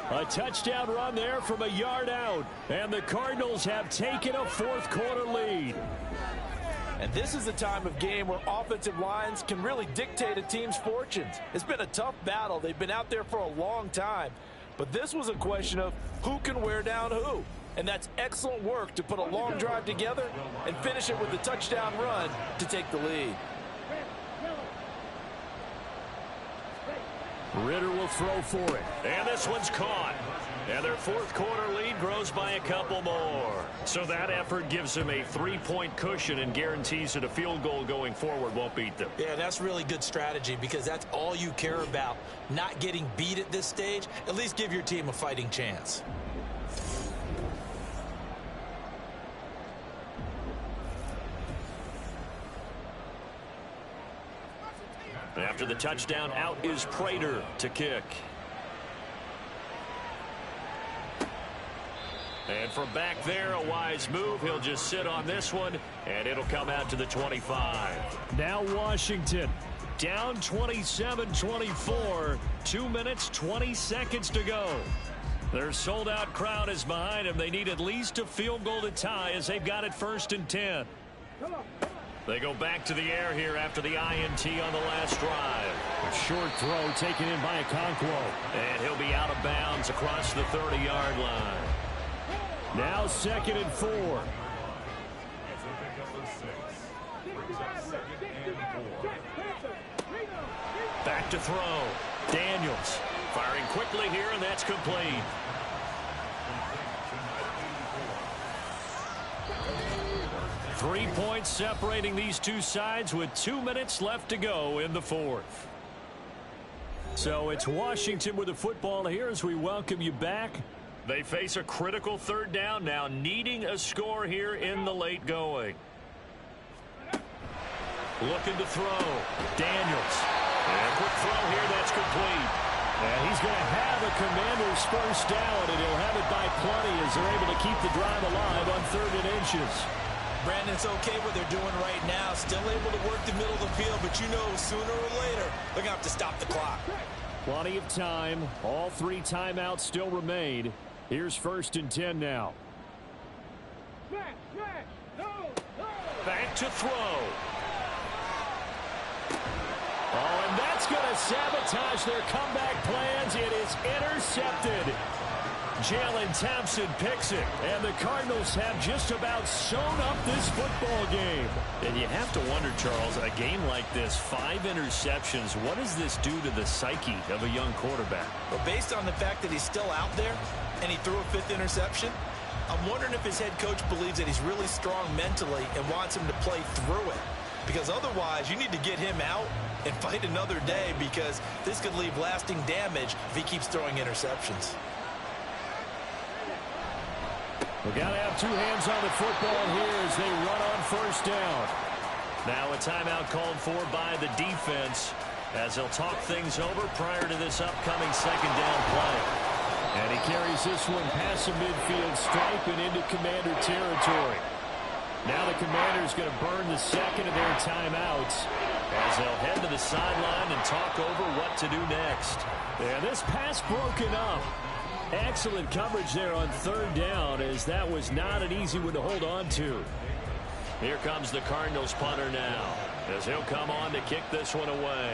A touchdown run there from a yard out. And the Cardinals have taken a 4th quarter lead. And this is the time of game where offensive lines can really dictate a team's fortunes. It's been a tough battle. They've been out there for a long time. But this was a question of who can wear down who. And that's excellent work to put a long drive together and finish it with a touchdown run to take the lead. Ritter will throw for it. And this one's caught. And their 4th quarter lead grows by a couple more. So that effort gives them a 3-point cushion and guarantees that a field goal going forward won't beat them. Yeah, that's really good strategy because that's all you care about. Not getting beat at this stage. At least give your team a fighting chance. After the touchdown, out is Prater to kick. And from back there, a wise move. He'll just sit on this one, and it'll come out to the 25. Now Washington down 27-24. 2 minutes, 20 seconds to go. Their sold-out crowd is behind them. They need at least a field goal to tie as they've got it 1st and 10. They go back to the air here after the INT on the last drive. A short throw taken in by Okonkwo. And he'll be out of bounds across the 30-yard line. Now 2nd and 4. Back to throw. Daniels firing quickly here, and that's complete. Three points separating these two sides with 2 minutes left to go in the 4th. So it's Washington with the football here as we welcome you back. They face a critical 3rd down now, needing a score here in the late going. Looking to throw. Daniels. And quick throw here, that's complete. And he's going to have a Commander's first down, and he'll have it by plenty as they're able to keep the drive alive on 3rd and inches. Brandon, it's okay what they're doing right now. Still able to work the middle of the field, but you know sooner or later they're going to have to stop the clock. Plenty of time. All 3 timeouts still remain. Here's 1st and 10 now. Back to throw. Oh, and that's going to sabotage their comeback plans. It is intercepted. Jalen Thompson picks it, and the Cardinals have just about sewn up this football game. And you have to wonder, Charles, a game like this, 5 interceptions, what does this do to the psyche of a young quarterback? But based on the fact that he's still out there and he threw a 5th interception, I'm wondering if his head coach believes that he's really strong mentally and wants him to play through it. Because otherwise, you need to get him out and fight another day because this could leave lasting damage if he keeps throwing interceptions. We've got to have 2 hands on the football here as they run on first down. Now a timeout called for by the defense as they'll talk things over prior to this upcoming second down play. And he carries this one past the midfield stripe and into Commander territory. Now the Commander's going to burn the second of their timeouts as they'll head to the sideline and talk over what to do next. Yeah, this pass broken up. Excellent coverage there on third down, as that was not an easy one to hold on to. Here comes the Cardinals punter now, as he'll come on to kick this one away.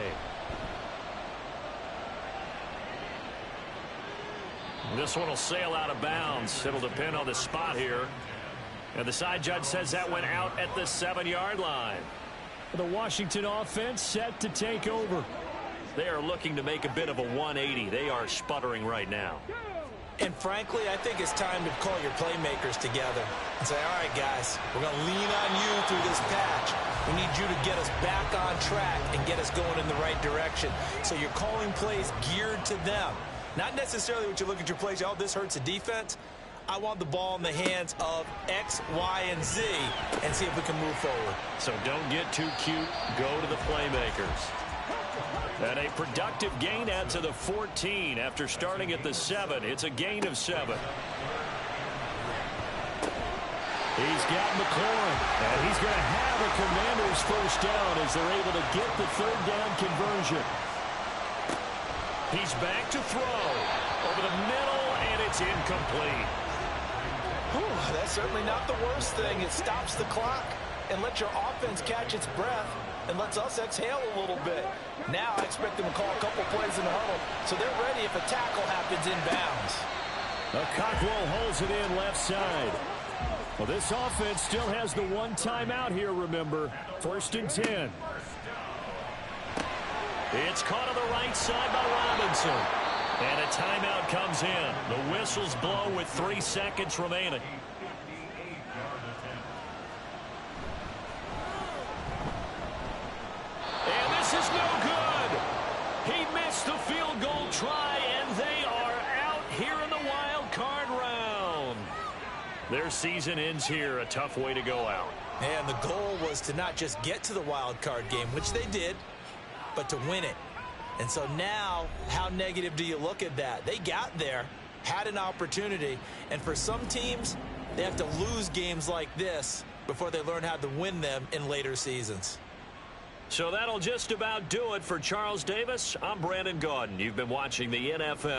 This one will sail out of bounds. It'll depend on the spot here. And the side judge says that went out at the 7-yard line. The Washington offense set to take over. They are looking to make a bit of a 180. They are sputtering right now. And frankly, I think it's time to call your playmakers together and say, all right, guys, we're going to lean on you through this patch. We need you to get us back on track and get us going in the right direction. So you're calling plays geared to them. Not necessarily what you look at your plays, oh, this hurts the defense. I want the ball in the hands of X, Y, and Z and see if we can move forward. So don't get too cute. Go to the playmakers. And a productive gain out to the 14 after starting at the 7. It's a gain of 7. He's got McLaurin, and he's going to have a Commander's first down as they're able to get the third down conversion. He's back to throw over the middle, and it's incomplete. Whew, that's certainly not the worst thing. It stops the clock and lets your offense catch its breath and lets us exhale a little bit. Now I expect them to call a couple plays in the huddle so they're ready if a tackle happens inbounds. Cockrell holds it in left side. Well, this offense still has the one timeout here, remember. 1st and 10. It's caught on the right side by Robinson. And a timeout comes in. The whistles blow with 3 seconds remaining. And this is no good. He missed the field goal try, and they are out here in the wild card round. Their season ends here. A tough way to go out. And the goal was to not just get to the wild card game, which they did, but to win it. And so now, how negative do you look at that? They got there, had an opportunity, and for some teams, they have to lose games like this before they learn how to win them in later seasons. So that'll just about do it for Charles Davis. I'm Brandon Gaudin. You've been watching the NFL.